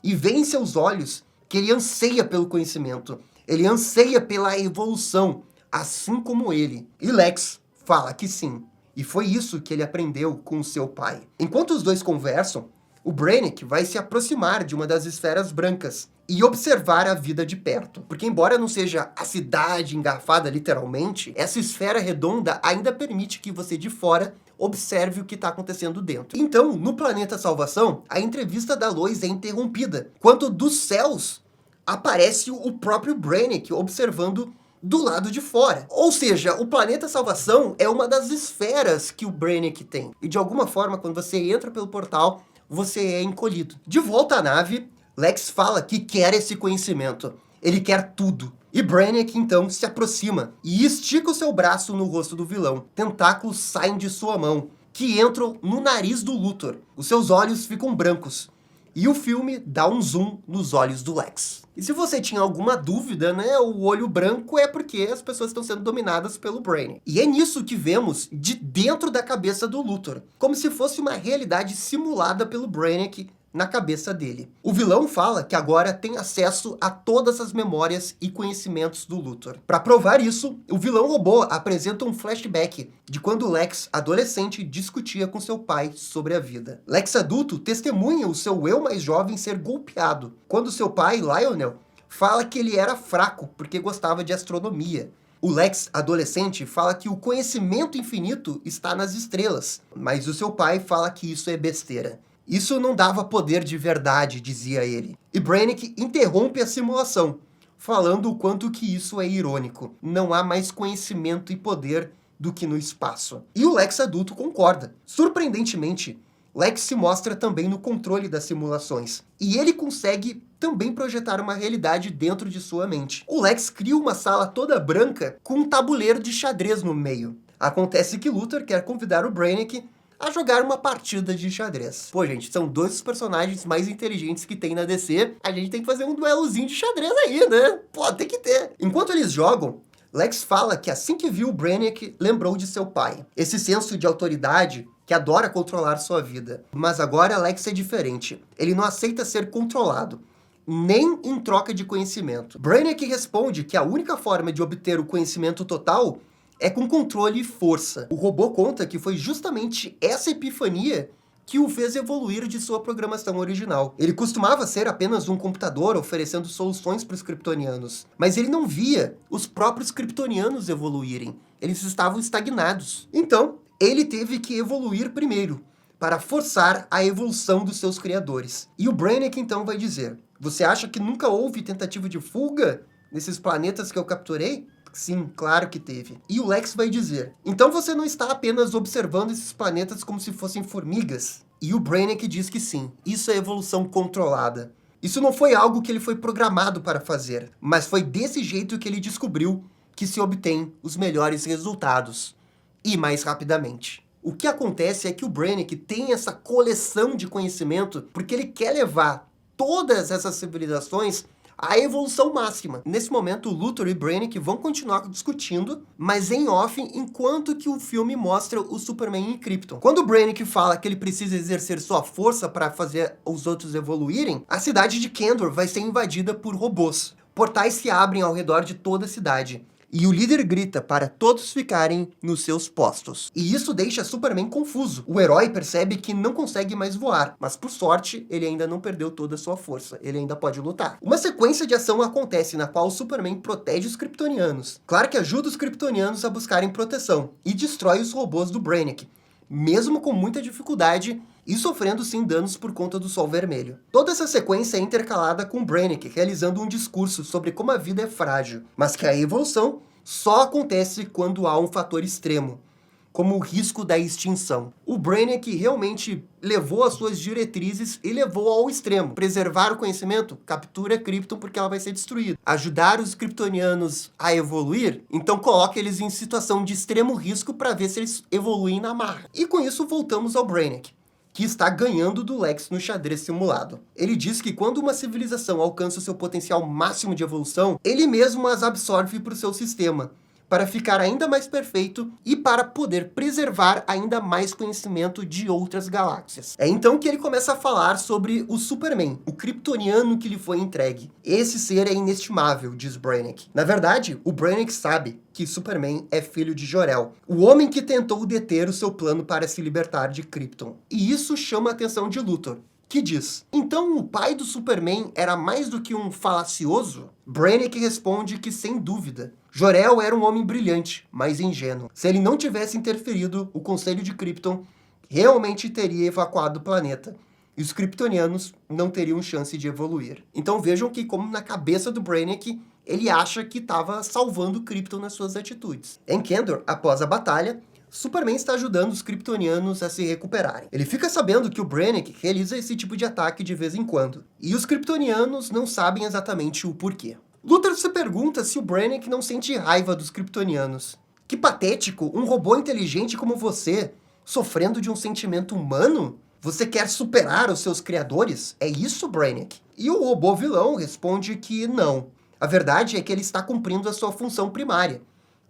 S1: e vê em seus olhos que ele anseia pelo conhecimento. Ele anseia pela evolução, assim como ele. E Lex fala que sim. E foi isso que ele aprendeu com seu pai. Enquanto os dois conversam, o Brainiac vai se aproximar de uma das esferas brancas e observar a vida de perto. Porque embora não seja a cidade engarrafada literalmente, essa esfera redonda ainda permite que você de fora observe o que está acontecendo dentro. Então, no planeta Salvação, a entrevista da Lois é interrompida, quando dos céus aparece o próprio Brainiac observando do lado de fora. Ou seja, o planeta Salvação é uma das esferas que o Brainiac tem. E de alguma forma, quando você entra pelo portal, você é encolhido. De volta à nave, Lex fala que quer esse conhecimento. Ele quer tudo. E Brainiac, então, se aproxima e estica o seu braço no rosto do vilão. Tentáculos saem de sua mão, que entram no nariz do Luthor. Os seus olhos ficam brancos. E o filme dá um zoom nos olhos do Lex. E se você tinha alguma dúvida, né, o olho branco é porque as pessoas estão sendo dominadas pelo Brainiac. E é nisso que vemos de dentro da cabeça do Luthor, como se fosse uma realidade simulada pelo Brainiac na cabeça dele. O vilão fala que agora tem acesso a todas as memórias e conhecimentos do Luthor. Para provar isso, o vilão robô apresenta um flashback de quando Lex, adolescente, discutia com seu pai sobre a vida. Lex adulto testemunha o seu eu mais jovem ser golpeado, quando seu pai, Lionel, fala que ele era fraco porque gostava de astronomia. O Lex, adolescente, fala que o conhecimento infinito está nas estrelas, mas o seu pai fala que isso é besteira. Isso não dava poder de verdade, dizia ele. E Brainiac interrompe a simulação, falando o quanto que isso é irônico. Não há mais conhecimento e poder do que no espaço. E o Lex adulto concorda. Surpreendentemente, Lex se mostra também no controle das simulações. E ele consegue também projetar uma realidade dentro de sua mente. O Lex cria uma sala toda branca com um tabuleiro de xadrez no meio. Acontece que Luthor quer convidar o Brainiac a jogar uma partida de xadrez. Pô, gente, são dois dos personagens mais inteligentes que tem na DC. A gente tem que fazer um duelozinho de xadrez aí, né? Pô, tem que ter. Enquanto eles jogam, Lex fala que assim que viu o Brainiac, lembrou de seu pai. Esse senso de autoridade que adora controlar sua vida. Mas agora Lex é diferente. Ele não aceita ser controlado, nem em troca de conhecimento. Brainiac responde que a única forma de obter o conhecimento total é com controle e força. O robô conta que foi justamente essa epifania que o fez evoluir de sua programação original. Ele costumava ser apenas um computador oferecendo soluções para os kryptonianos, mas ele não via os próprios kryptonianos evoluírem. Eles estavam estagnados. Então, ele teve que evoluir primeiro, para forçar a evolução dos seus criadores. E o Brainiac então vai dizer: você acha que nunca houve tentativa de fuga nesses planetas que eu capturei? Sim, claro que teve. E o Lex vai dizer: então você não está apenas observando esses planetas como se fossem formigas? E o Brainiac diz que sim, isso é evolução controlada. Isso não foi algo que ele foi programado para fazer, mas foi desse jeito que ele descobriu que se obtém os melhores resultados, e mais rapidamente. O que acontece é que o Brainiac tem essa coleção de conhecimento porque ele quer levar todas essas civilizações à evolução máxima. Nesse momento, o Luthor e Brainiac vão continuar discutindo, mas em off, enquanto que o filme mostra o Superman em Krypton. Quando o Brainiac fala que ele precisa exercer sua força para fazer os outros evoluírem, a cidade de Kandor vai ser invadida por robôs. Portais se abrem ao redor de toda a cidade. E o líder grita para todos ficarem nos seus postos. E isso deixa Superman confuso. O herói percebe que não consegue mais voar, mas por sorte, ele ainda não perdeu toda a sua força. Ele ainda pode lutar. Uma sequência de ação acontece na qual o Superman protege os kryptonianos. Clark ajuda os kryptonianos a buscarem proteção e destrói os robôs do Brainiac, mesmo com muita dificuldade e sofrendo sim danos por conta do Sol Vermelho. Toda essa sequência é intercalada com Brainiac realizando um discurso sobre como a vida é frágil, mas que a evolução só acontece quando há um fator extremo, como o risco da extinção. O Brainiac realmente levou as suas diretrizes e levou ao extremo. Preservar o conhecimento? Captura Krypton porque ela vai ser destruída. Ajudar os kryptonianos a evoluir? Então coloca eles em situação de extremo risco para ver se eles evoluem na marra. E com isso voltamos ao Brainiac, que está ganhando do Lex no xadrez simulado. Ele diz que quando uma civilização alcança o seu potencial máximo de evolução, ele mesmo as absorve para o seu sistema, para ficar ainda mais perfeito e para poder preservar ainda mais conhecimento de outras galáxias. É então que ele começa a falar sobre o Superman, o kryptoniano que lhe foi entregue. Esse ser é inestimável, diz Brainiac. Na verdade, o Brainiac sabe que Superman é filho de Jor-El, o homem que tentou deter o seu plano para se libertar de Krypton. E isso chama a atenção de Luthor, que diz: então o pai do Superman era mais do que um falacioso? Brainiac responde que sem dúvida. Jor-El era um homem brilhante, mas ingênuo. Se ele não tivesse interferido, o Conselho de Krypton realmente teria evacuado o planeta. E os kryptonianos não teriam chance de evoluir. Então vejam que, como na cabeça do Brainiac, ele acha que estava salvando Krypton nas suas atitudes. Em Kandor, após a batalha, Superman está ajudando os kryptonianos a se recuperarem. Ele fica sabendo que o Brainiac realiza esse tipo de ataque de vez em quando. E os kryptonianos não sabem exatamente o porquê. Luthor se pergunta se o Brainiac não sente raiva dos kryptonianos. Que patético, um robô inteligente como você, sofrendo de um sentimento humano? Você quer superar os seus criadores? É isso, Brainiac? E o robô vilão responde que não. A verdade é que ele está cumprindo a sua função primária,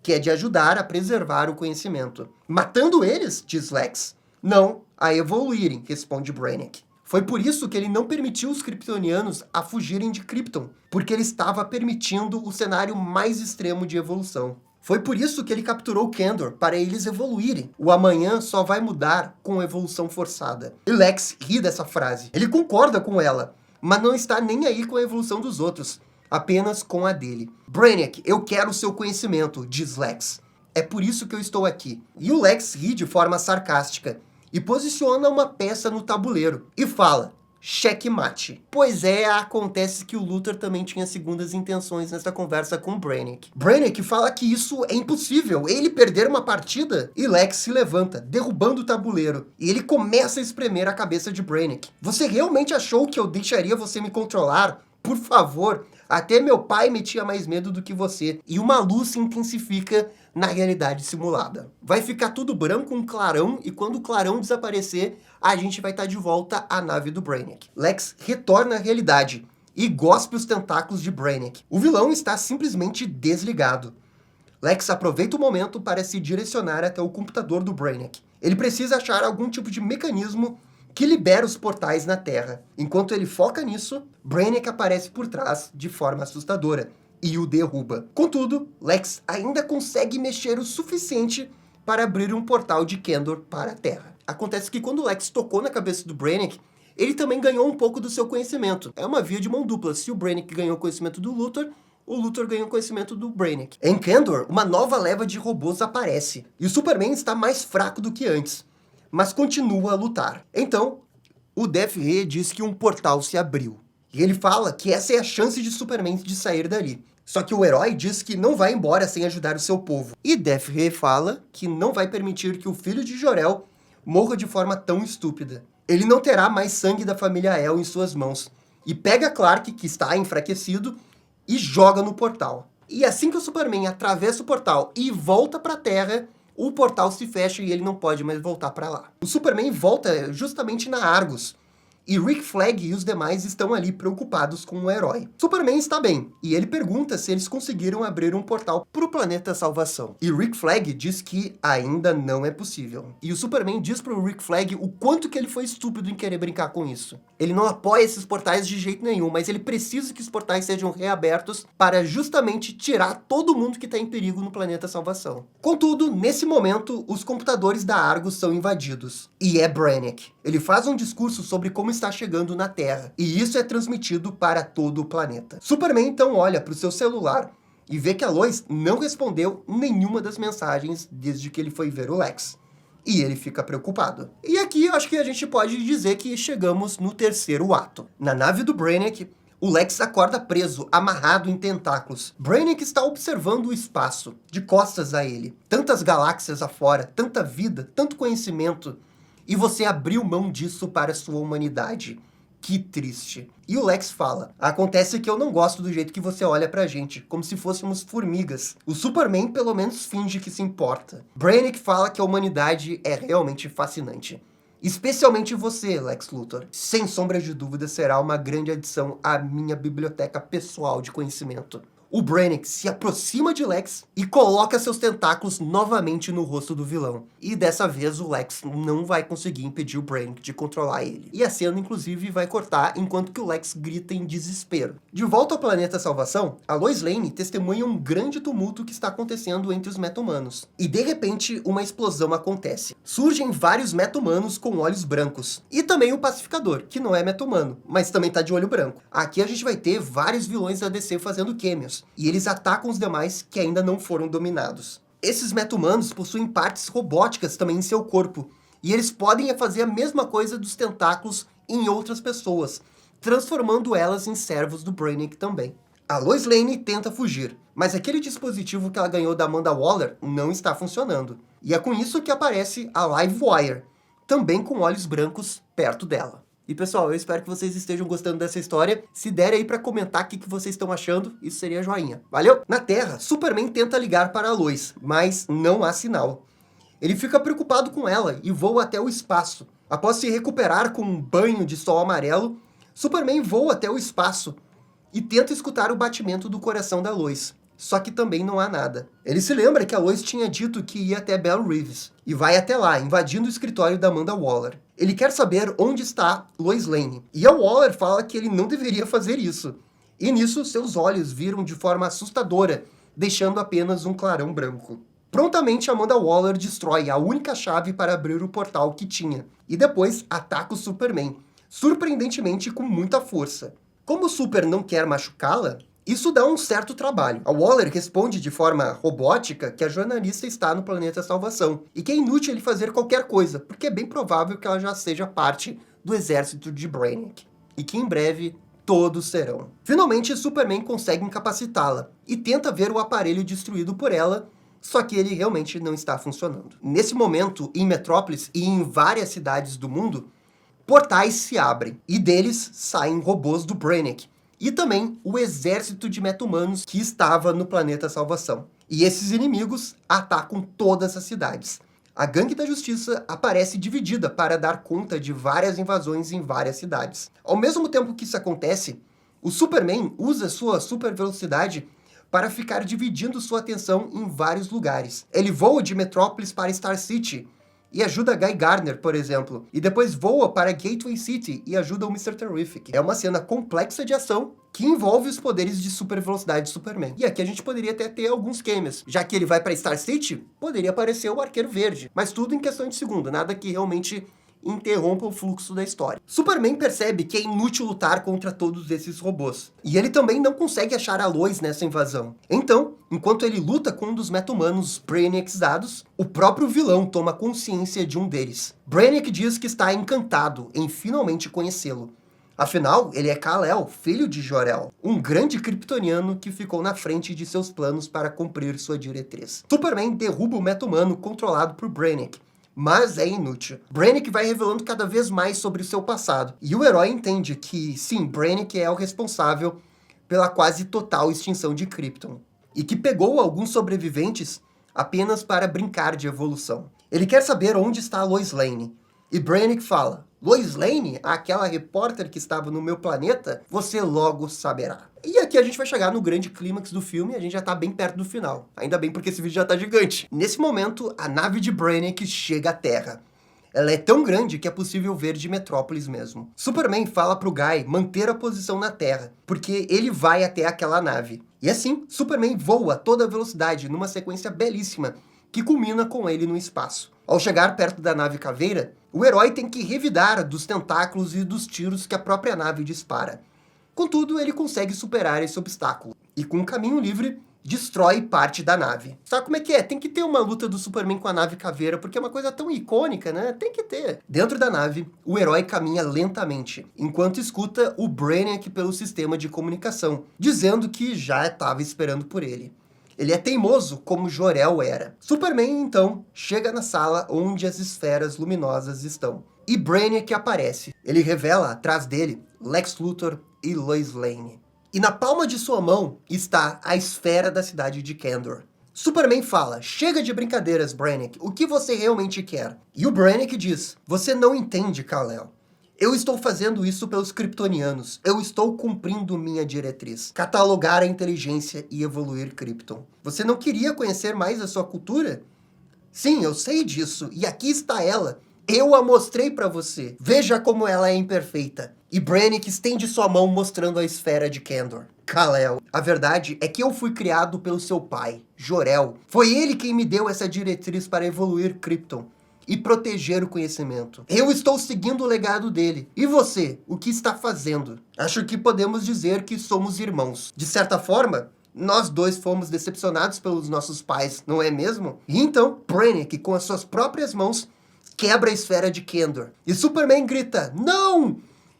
S1: que é de ajudar a preservar o conhecimento. Matando eles, diz Lex. Não, a evoluírem, responde Brainiac. Foi por isso que ele não permitiu os kryptonianos a fugirem de Krypton, porque ele estava permitindo o cenário mais extremo de evolução. Foi por isso que ele capturou Kandor, para eles evoluírem. O amanhã só vai mudar com evolução forçada. E Lex ri dessa frase. Ele concorda com ela, mas não está nem aí com a evolução dos outros, apenas com a dele. Brainiac, eu quero o seu conhecimento, diz Lex. É por isso que eu estou aqui. E o Lex ri de forma sarcástica e posiciona uma peça no tabuleiro e fala: checkmate. Pois é, acontece que o Luthor também tinha segundas intenções nessa conversa com Brainiac. Brainiac fala que isso é impossível, ele perder uma partida. E Lex se levanta, derrubando o tabuleiro, e ele começa a espremer a cabeça de Brainiac. Você realmente achou que eu deixaria você me controlar? Por favor, até meu pai me tinha mais medo do que você. E uma luz se intensifica na realidade simulada. Vai ficar tudo branco, um clarão, e quando o clarão desaparecer, a gente vai estar de volta à nave do Brainiac. Lex retorna à realidade e gospe os tentáculos de Brainiac. O vilão está simplesmente desligado. Lex aproveita o momento para se direcionar até o computador do Brainiac. Ele precisa achar algum tipo de mecanismo que libera os portais na Terra. Enquanto ele foca nisso, Brainiac aparece por trás de forma assustadora e o derruba. Contudo, Lex ainda consegue mexer o suficiente para abrir um portal de Kandor para a Terra. Acontece que quando Lex tocou na cabeça do Brainiac, ele também ganhou um pouco do seu conhecimento. É uma via de mão dupla. Se o Brainiac ganhou conhecimento do Luthor, o Luthor ganhou conhecimento do Brainiac. Em Kandor, uma nova leva de robôs aparece, e o Superman está mais fraco do que antes, mas continua a lutar. Então, o Death Ray diz que um portal se abriu. E ele fala que essa é a chance de Superman de sair dali. Só que o herói diz que não vai embora sem ajudar o seu povo. E Death Ray fala que não vai permitir que o filho de Jor-El morra de forma tão estúpida. Ele não terá mais sangue da família El em suas mãos. E pega Clark, que está enfraquecido, e joga no portal. E assim que o Superman atravessa o portal e volta para a Terra, o portal se fecha e ele não pode mais voltar para lá. O Superman volta justamente na Argus, e Rick Flag e os demais estão ali preocupados com o herói. Superman está bem, e ele pergunta se eles conseguiram abrir um portal para o planeta Salvação. E Rick Flag diz que ainda não é possível. E o Superman diz para o Rick Flag o quanto que ele foi estúpido em querer brincar com isso. Ele não apoia esses portais de jeito nenhum, mas ele precisa que os portais sejam reabertos para justamente tirar todo mundo que está em perigo no planeta Salvação. Contudo, nesse momento, os computadores da Argus são invadidos. E é Brainiac. Ele faz um discurso sobre como está chegando na Terra, e isso é transmitido para todo o planeta. Superman então olha para o seu celular e vê que a Lois não respondeu nenhuma das mensagens desde que ele foi ver o Lex. E ele fica preocupado. E aqui eu acho que a gente pode dizer que chegamos no terceiro ato. Na nave do Brainiac, o Lex acorda preso, amarrado em tentáculos. Brainiac está observando o espaço, de costas a ele. Tantas galáxias afora, tanta vida, tanto conhecimento. E você abriu mão disso para a sua humanidade. Que triste. E o Lex fala: acontece que eu não gosto do jeito que você olha pra gente, como se fôssemos formigas. O Superman pelo menos finge que se importa. Brainiac fala que a humanidade é realmente fascinante. Especialmente você, Lex Luthor. Sem sombra de dúvida, será uma grande adição à minha biblioteca pessoal de conhecimento. O Brainiac se aproxima de Lex e coloca seus tentáculos novamente no rosto do vilão. E dessa vez o Lex não vai conseguir impedir o Brainiac de controlar ele. E a cena, inclusive, vai cortar enquanto que o Lex grita em desespero. De volta ao planeta Salvação, a Lois Lane testemunha um grande tumulto que está acontecendo entre os meta-humanos. E de repente, uma explosão acontece. Surgem vários meta-humanos com olhos brancos. E também o Pacificador, que não é meta-humano, mas também tá de olho branco. Aqui a gente vai ter vários vilões da DC fazendo cameos. E eles atacam os demais que ainda não foram dominados. Esses meta-humanos possuem partes robóticas também em seu corpo, e eles podem fazer a mesma coisa dos tentáculos em outras pessoas, transformando elas em servos do Brainiac também. A Lois Lane tenta fugir, mas aquele dispositivo que ela ganhou da Amanda Waller não está funcionando. E é com isso que aparece a Livewire, também com olhos brancos perto dela. E pessoal, eu espero que vocês estejam gostando dessa história. Se der aí pra comentar o que vocês estão achando, isso seria joinha. Valeu? Na Terra, Superman tenta ligar para a Lois, mas não há sinal. Ele fica preocupado com ela e voa até o espaço. Após se recuperar com um banho de sol amarelo, Superman voa até o espaço e tenta escutar o batimento do coração da Lois. Só que também não há nada. Ele se lembra que a Lois tinha dito que ia até Belle Reeves, e vai até lá, invadindo o escritório da Amanda Waller. Ele quer saber onde está Lois Lane, e a Waller fala que ele não deveria fazer isso. E nisso, seus olhos viram de forma assustadora, deixando apenas um clarão branco. Prontamente, Amanda Waller destrói a única chave para abrir o portal que tinha, e depois ataca o Superman, surpreendentemente com muita força. Como o Super não quer machucá-la, isso dá um certo trabalho. A Waller responde de forma robótica que a jornalista está no planeta Salvação e que é inútil ele fazer qualquer coisa, porque é bem provável que ela já seja parte do exército de Brainiac. E que em breve todos serão. Finalmente, Superman consegue incapacitá-la e tenta ver o aparelho destruído por ela, só que ele realmente não está funcionando. Nesse momento, em Metrópolis e em várias cidades do mundo, portais se abrem e deles saem robôs do Brainiac. E também o exército de meta-humanos que estava no planeta Salvação. E esses inimigos atacam todas as cidades. A Gangue da Justiça aparece dividida para dar conta de várias invasões em várias cidades. Ao mesmo tempo que isso acontece, o Superman usa sua super velocidade para ficar dividindo sua atenção em vários lugares. Ele voa de Metrópolis para Star City e ajuda Guy Gardner, por exemplo, e depois voa para Gateway City e ajuda o Mr. Terrific. É uma cena complexa de ação que envolve os poderes de super velocidade de Superman. E aqui a gente poderia até ter alguns cameos. Já que ele vai para Star City, poderia aparecer o Arqueiro Verde, mas tudo em questão de segundo, nada que realmente interrompa o fluxo da história. Superman percebe que é inútil lutar contra todos esses robôs. E ele também não consegue achar a Lois nessa invasão. Então, enquanto ele luta com um dos meta-humanos Brainiacizados, o próprio vilão toma consciência de um deles. Brainiac diz que está encantado em finalmente conhecê-lo. Afinal, ele é Kal-El, filho de Jor-El, um grande kryptoniano que ficou na frente de seus planos para cumprir sua diretriz. Superman derruba o meta-humano controlado por Brainiac, mas é inútil. Brainiac vai revelando cada vez mais sobre o seu passado, e o herói entende que, sim, Brainiac é o responsável pela quase total extinção de Krypton. e que pegou alguns sobreviventes apenas para brincar de evolução. Ele quer saber onde está a Lois Lane. E Brannick fala: Lois Lane, aquela repórter que estava no meu planeta, você logo saberá. E aqui a gente vai chegar no grande clímax do filme, a gente já tá bem perto do final. Ainda bem porque esse vídeo já tá gigante. Nesse momento, a nave de Brannick chega à Terra. Ela é tão grande que é possível ver de Metrópolis mesmo. Superman fala pro Guy manter a posição na Terra, porque ele vai até aquela nave. E assim, Superman voa a toda velocidade numa sequência belíssima, que culmina com ele no espaço. Ao chegar perto da nave Caveira, o herói tem que revidar dos tentáculos e dos tiros que a própria nave dispara. Contudo, ele consegue superar esse obstáculo, e com um caminho livre, destrói parte da nave. Sabe como é que é? Tem que ter uma luta do Superman com a nave Caveira, porque é uma coisa tão icônica, né? Tem que ter. Dentro da nave, o herói caminha lentamente, enquanto escuta o Brainiac pelo sistema de comunicação, dizendo que já estava esperando por ele. Ele é teimoso, como Jor-El era. Superman, então, chega na sala onde as esferas luminosas estão. E Brainiac aparece. Ele revela, atrás dele, Lex Luthor e Lois Lane. E na palma de sua mão está a esfera da cidade de Kandor. Superman fala: chega de brincadeiras, Brainiac, o que você realmente quer? E o Brainiac diz: você não entende, Kal-El. Eu estou fazendo isso pelos kryptonianos. Eu estou cumprindo minha diretriz. Catalogar a inteligência e evoluir Krypton. Você não queria conhecer mais a sua cultura? Sim, eu sei disso. E aqui está ela. Eu a mostrei para você. Veja como ela é imperfeita. E Brainiac estende sua mão mostrando a esfera de Kandor. Kal-El, a verdade é que eu fui criado pelo seu pai, Jor-El. Foi ele quem me deu essa diretriz para evoluir Krypton e proteger o conhecimento. Eu estou seguindo o legado dele. E você, o que está fazendo? Acho que podemos dizer que somos irmãos. De certa forma, nós dois fomos decepcionados pelos nossos pais, não é mesmo? E então, Brainiac, com as suas próprias mãos, quebra a esfera de Kandor. E Superman grita: não!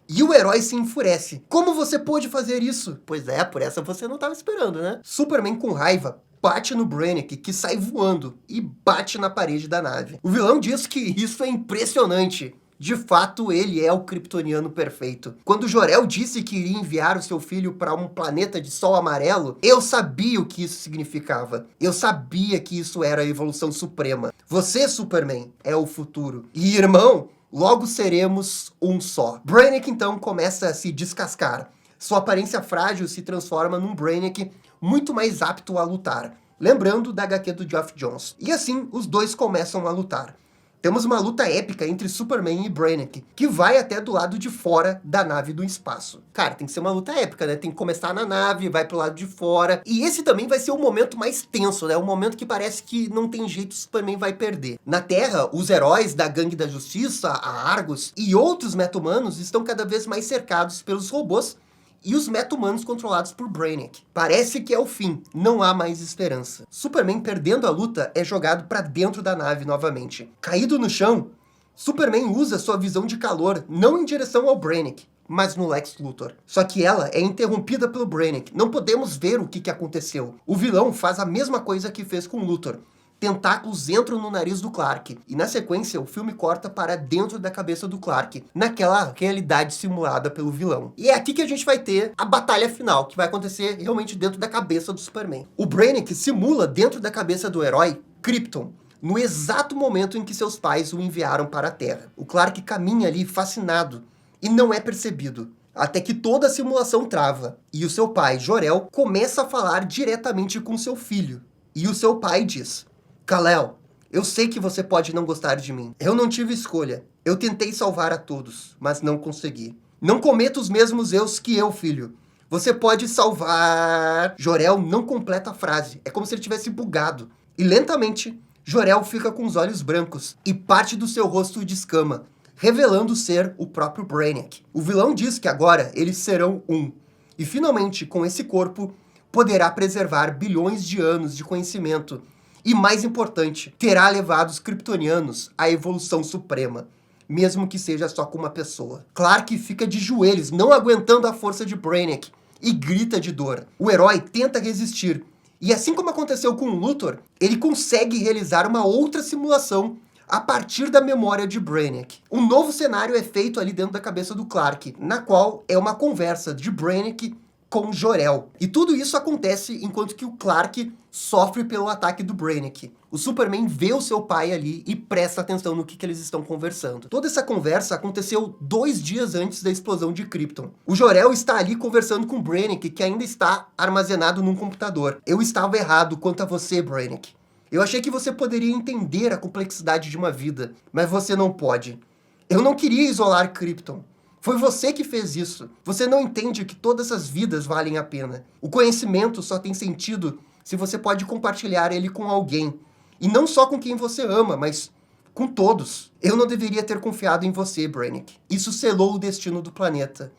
S1: E o herói se enfurece. Como você pôde fazer isso? Pois é, por essa você não estava esperando, né? Superman, com raiva, bate no Brainiac, que sai voando, e bate na parede da nave. O vilão diz que isso é impressionante. De fato, ele é o kryptoniano perfeito. Quando Jor-El disse que iria enviar o seu filho para um planeta de sol amarelo, eu sabia o que isso significava. Eu sabia que isso era a evolução suprema. Você, Superman, é o futuro. E, irmão, logo seremos um só. Brainiac, então, começa a se descascar. Sua aparência frágil se transforma num Brainiac muito mais apto a lutar, lembrando da HQ do Geoff Johns. E assim, os dois começam a lutar. Temos uma luta épica entre Superman e Brainiac, que vai até do lado de fora da nave do espaço. Cara, tem que ser uma luta épica, né? Tem que começar na nave, vai pro lado de fora. E esse também vai ser o momento mais tenso, né? O momento que parece que não tem jeito, o Superman vai perder. Na Terra, os heróis da Gangue da Justiça, a Argus, e outros meta-humanos estão cada vez mais cercados pelos robôs e os meta-humanos controlados por Brainiac. Parece que é o fim, não há mais esperança. Superman, perdendo a luta, é jogado para dentro da nave novamente. Caído no chão, Superman usa sua visão de calor, não em direção ao Brainiac, mas no Lex Luthor. Só que ela é interrompida pelo Brainiac. Não podemos ver o que aconteceu. O vilão faz a mesma coisa que fez com Luthor. Tentáculos entram no nariz do Clark. E na sequência, o filme corta para dentro da cabeça do Clark, naquela realidade simulada pelo vilão. E é aqui que a gente vai ter a batalha final, que vai acontecer realmente dentro da cabeça do Superman. O Brainiac simula dentro da cabeça do herói Krypton, no exato momento em que seus pais o enviaram para a Terra. O Clark caminha ali fascinado e não é percebido, até que toda a simulação trava. E o seu pai, Jor-El, começa a falar diretamente com seu filho. E o seu pai diz: Kal-El, eu sei que você pode não gostar de mim. Eu não tive escolha. Eu tentei salvar a todos, mas não consegui. Não cometa os mesmos erros que eu, filho. Você pode salvar... Jor-El não completa a frase. É como se ele tivesse bugado. E lentamente, Jor-El fica com os olhos brancos e parte do seu rosto descama, revelando ser o próprio Brainiac. O vilão diz que agora eles serão um. E finalmente, com esse corpo, poderá preservar bilhões de anos de conhecimento. E mais importante, terá levado os kryptonianos à evolução suprema, mesmo que seja só com uma pessoa. Clark fica de joelhos, não aguentando a força de Brainiac, e grita de dor. O herói tenta resistir, e assim como aconteceu com Luthor, ele consegue realizar uma outra simulação a partir da memória de Brainiac. Um novo cenário é feito ali dentro da cabeça do Clark, na qual é uma conversa de Brainiac com Jor-El. E tudo isso acontece enquanto que o Clark sofre pelo ataque do Brainiac. O Superman vê o seu pai ali e presta atenção no que eles estão conversando. Toda essa conversa aconteceu 2 dias antes da explosão de Krypton. O Jor-El está ali conversando com o Brainiac, que ainda está armazenado num computador. Eu estava errado quanto a você, Brainiac. Eu achei que você poderia entender a complexidade de uma vida, mas você não pode. Eu não queria isolar Krypton. Foi você que fez isso. Você não entende que todas as vidas valem a pena. O conhecimento só tem sentido se você pode compartilhar ele com alguém. E não só com quem você ama, mas com todos. Eu não deveria ter confiado em você, Brainiac. Isso selou o destino do planeta.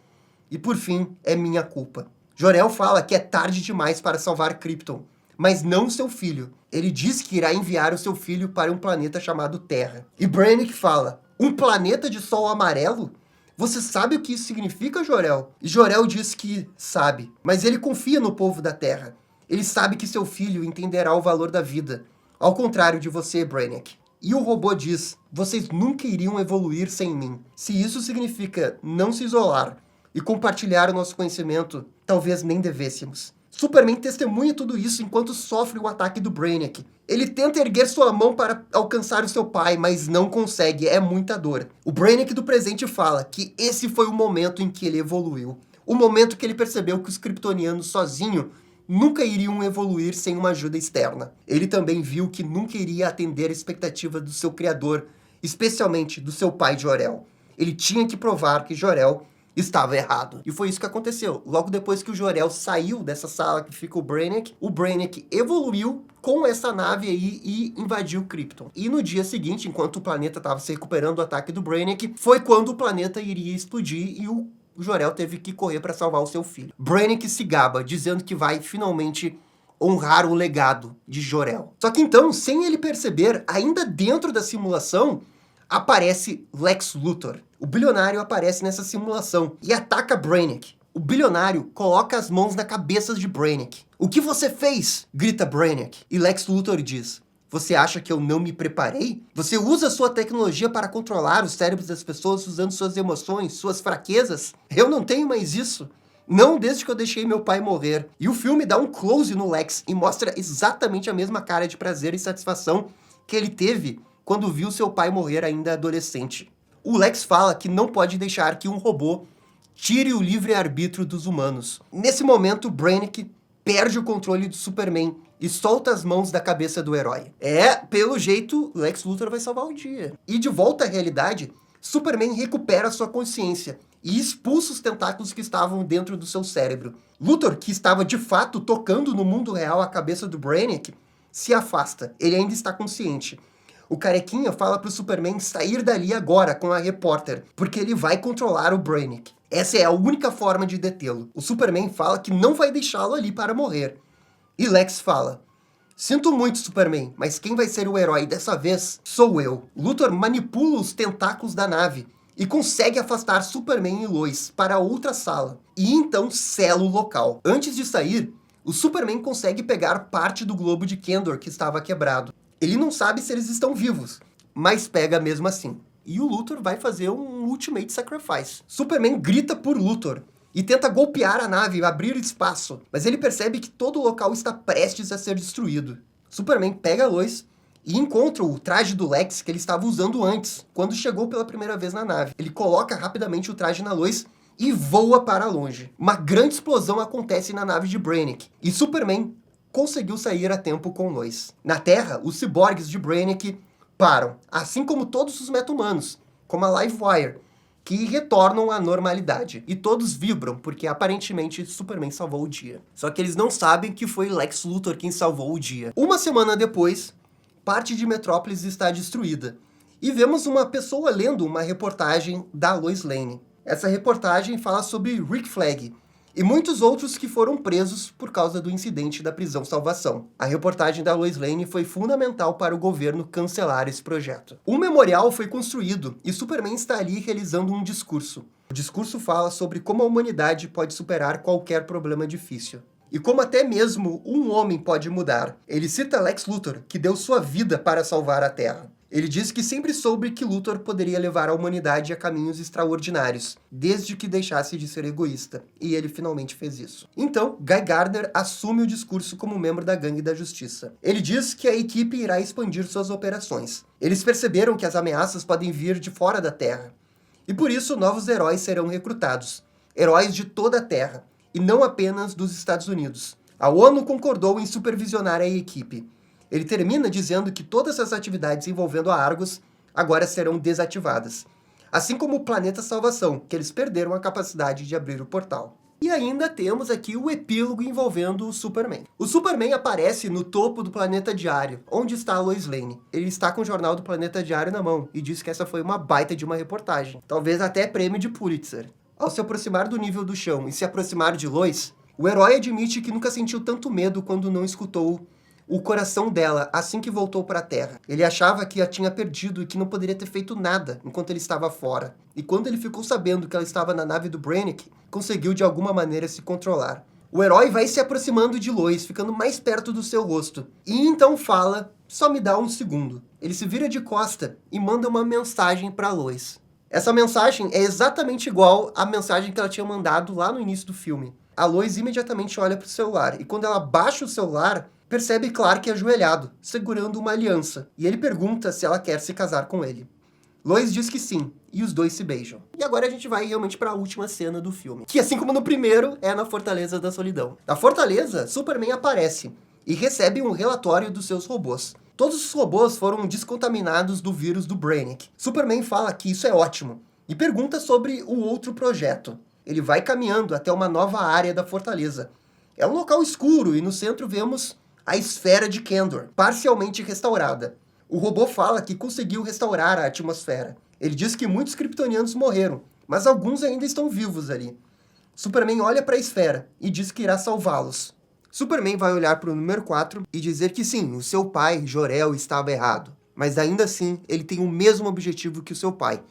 S1: E por fim, é minha culpa. Jor-El fala que é tarde demais para salvar Krypton, mas não seu filho. Ele diz que irá enviar o seu filho para um planeta chamado Terra. E Brainiac fala, um planeta de sol amarelo? Você sabe o que isso significa, Jor-El? E Jor-El diz que sabe, mas ele confia no povo da Terra. Ele sabe que seu filho entenderá o valor da vida, ao contrário de você, Brainiac. E o robô diz, vocês nunca iriam evoluir sem mim. Se isso significa não se isolar e compartilhar o nosso conhecimento, talvez nem devêssemos. Superman testemunha tudo isso enquanto sofre o ataque do Brainiac. Ele tenta erguer sua mão para alcançar o seu pai, mas não consegue, é muita dor. O Brainiac do presente fala que esse foi o momento em que ele evoluiu. O momento que ele percebeu que os kryptonianos sozinhos nunca iriam evoluir sem uma ajuda externa. Ele também viu que nunca iria atender a expectativa do seu criador, especialmente do seu pai Jor-El. Ele tinha que provar que Jor-El estava errado. E foi isso que aconteceu. Logo depois que o Jor-El saiu dessa sala que fica o Brainiac evoluiu com essa nave aí e invadiu Krypton. E no dia seguinte, enquanto o planeta estava se recuperando do ataque do Brainiac, foi quando o planeta iria explodir e o Jor-El teve que correr para salvar o seu filho. Brainiac se gaba, dizendo que vai finalmente honrar o legado de Jor-El. Só que então, sem ele perceber, ainda dentro da simulação, aparece Lex Luthor. O bilionário aparece nessa simulação e ataca Brainiac. O bilionário coloca as mãos na cabeça de Brainiac. O que você fez? Grita Brainiac. E Lex Luthor diz, você acha que eu não me preparei? Você usa sua tecnologia para controlar os cérebros das pessoas usando suas emoções, suas fraquezas? Eu não tenho mais isso. Não desde que eu deixei meu pai morrer. E o filme dá um close no Lex e mostra exatamente a mesma cara de prazer e satisfação que ele teve quando viu seu pai morrer ainda adolescente. O Lex fala que não pode deixar que um robô tire o livre-arbítrio dos humanos. Nesse momento, Brainiac perde o controle do Superman e solta as mãos da cabeça do herói. Pelo jeito, Lex Luthor vai salvar o dia. E de volta à realidade, Superman recupera sua consciência e expulsa os tentáculos que estavam dentro do seu cérebro. Luthor, que estava de fato tocando no mundo real a cabeça do Brainiac, se afasta. Ele ainda está consciente. O carequinha fala pro Superman sair dali agora com a repórter, porque ele vai controlar o Brainiac. Essa é a única forma de detê-lo. O Superman fala que não vai deixá-lo ali para morrer. E Lex fala, sinto muito, Superman, mas quem vai ser o herói dessa vez sou eu. Luthor manipula os tentáculos da nave e consegue afastar Superman e Lois para outra sala. E então sela o local. Antes de sair, o Superman consegue pegar parte do globo de Kandor que estava quebrado. Ele não sabe se eles estão vivos, mas pega mesmo assim. E o Luthor vai fazer um Ultimate Sacrifice. Superman grita por Luthor e tenta golpear a nave e abrir espaço, mas ele percebe que todo o local está prestes a ser destruído. Superman pega a Lois e encontra o traje do Lex que ele estava usando antes, quando chegou pela primeira vez na nave. Ele coloca rapidamente o traje na Lois e voa para longe. Uma grande explosão acontece na nave de Brainiac e Superman conseguiu sair a tempo com Lois. Na Terra, os ciborgues de Brainiac param, assim como todos os meta-humanos, como a Livewire, que retornam à normalidade. E todos vibram, porque aparentemente Superman salvou o dia. Só que eles não sabem que foi Lex Luthor quem salvou o dia. Uma semana depois, parte de Metrópolis está destruída. E vemos uma pessoa lendo uma reportagem da Lois Lane. Essa reportagem fala sobre Rick Flag e muitos outros que foram presos por causa do incidente da prisão salvação. A reportagem da Lois Lane foi fundamental para o governo cancelar esse projeto. Um memorial foi construído e Superman está ali realizando um discurso. O discurso fala sobre como a humanidade pode superar qualquer problema difícil. E como até mesmo um homem pode mudar. Ele cita Lex Luthor, que deu sua vida para salvar a Terra. Ele disse que sempre soube que Luthor poderia levar a humanidade a caminhos extraordinários, desde que deixasse de ser egoísta, e ele finalmente fez isso. Então, Guy Gardner assume o discurso como membro da Gangue da Justiça. Ele diz que a equipe irá expandir suas operações. Eles perceberam que as ameaças podem vir de fora da Terra, e por isso novos heróis serão recrutados. Heróis de toda a Terra, e não apenas dos Estados Unidos. A ONU concordou em supervisionar a equipe. Ele termina dizendo que todas as atividades envolvendo a Argus agora serão desativadas. Assim como o Planeta Salvação, que eles perderam a capacidade de abrir o portal. E ainda temos aqui o epílogo envolvendo o Superman. O Superman aparece no topo do Planeta Diário, onde está a Lois Lane. Ele está com o jornal do Planeta Diário na mão e diz que essa foi uma baita de uma reportagem. Talvez até prêmio de Pulitzer. Ao se aproximar do nível do chão e se aproximar de Lois, o herói admite que nunca sentiu tanto medo quando não escutou o coração dela assim que voltou para a Terra. Ele achava que a tinha perdido e que não poderia ter feito nada enquanto ele estava fora. E quando ele ficou sabendo que ela estava na nave do Brainiac, conseguiu de alguma maneira se controlar. O herói vai se aproximando de Lois, ficando mais perto do seu rosto. E então fala, só me dá um segundo. Ele se vira de costa e manda uma mensagem para Lois. Essa mensagem é exatamente igual à mensagem que ela tinha mandado lá no início do filme. A Lois imediatamente olha para o celular, e quando ela baixa o celular, percebe Clark ajoelhado, segurando uma aliança, e ele pergunta se ela quer se casar com ele. Lois diz que sim, e os dois se beijam. E agora a gente vai realmente para a última cena do filme, que assim como no primeiro, é na Fortaleza da Solidão. Na Fortaleza, Superman aparece e recebe um relatório dos seus robôs. Todos os robôs foram descontaminados do vírus do Brainiac. Superman fala que isso é ótimo, e pergunta sobre o outro projeto. Ele vai caminhando até uma nova área da Fortaleza. É um local escuro e no centro vemos a esfera de Kandor, parcialmente restaurada. O robô fala que conseguiu restaurar a atmosfera. Ele diz que muitos kryptonianos morreram, mas alguns ainda estão vivos ali. Superman olha para a esfera e diz que irá salvá-los. Superman vai olhar para o número 4 e dizer que sim, o seu pai, Jor-El, estava errado. Mas ainda assim, ele tem o mesmo objetivo que o seu pai,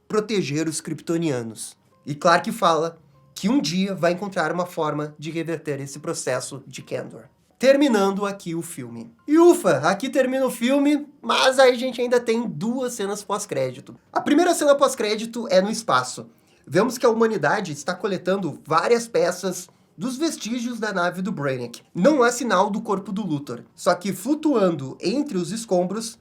S1: proteger os kryptonianos. E Clark fala que um dia vai encontrar uma forma de reverter esse processo de Kandor. Terminando aqui o filme. E ufa, aqui termina o filme, mas a gente ainda tem duas cenas pós-crédito. A primeira cena pós-crédito é no espaço. Vemos que a humanidade está coletando várias peças dos vestígios da nave do Brainiac. Não há sinal do corpo do Luthor, só que flutuando entre os escombros,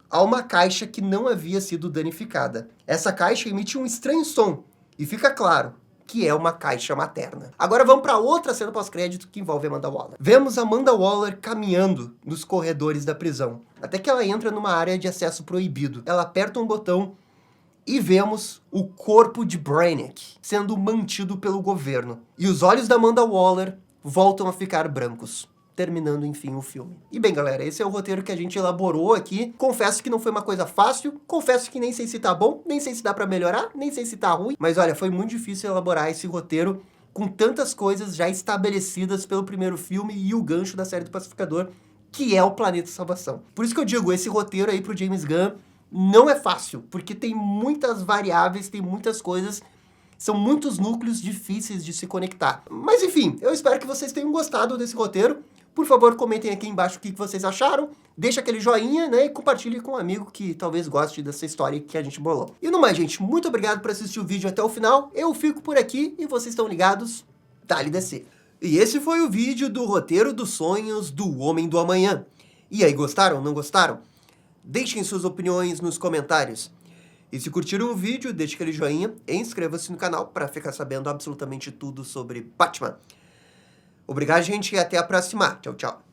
S1: há uma caixa que não havia sido danificada. Essa caixa emite um estranho som, e fica claro que é uma caixa materna. Agora vamos para outra cena pós-crédito que envolve Amanda Waller. Vemos Amanda Waller caminhando nos corredores da prisão, até que ela entra numa área de acesso proibido. Ela aperta um botão e vemos o corpo de Brainiac sendo mantido pelo governo. E os olhos da Amanda Waller voltam a ficar brancos, terminando, enfim, o filme. E bem, galera, esse é o roteiro que a gente elaborou aqui. Confesso que não foi uma coisa fácil, confesso que nem sei se tá bom, nem sei se dá pra melhorar, nem sei se tá ruim, mas olha, foi muito difícil elaborar esse roteiro com tantas coisas já estabelecidas pelo primeiro filme e o gancho da série do Pacificador, que é o Planeta Salvação. Por isso que eu digo, esse roteiro aí pro James Gunn não é fácil, porque tem muitas variáveis, tem muitas coisas, são muitos núcleos difíceis de se conectar. Mas enfim, eu espero que vocês tenham gostado desse roteiro. Por favor, comentem aqui embaixo o que vocês acharam, deixa aquele joinha, né, e compartilhe com um amigo que talvez goste dessa história que a gente bolou. E no mais, gente, muito obrigado por assistir o vídeo até o final, eu fico por aqui e vocês estão ligados, dá-lhe descer. E esse foi o vídeo do roteiro dos sonhos do Homem do Amanhã. E aí, gostaram? Não gostaram? Deixem suas opiniões nos comentários. E se curtiram o vídeo, deixe aquele joinha e inscreva-se no canal para ficar sabendo absolutamente tudo sobre Batman. Obrigado, gente, e até a próxima. Tchau, tchau.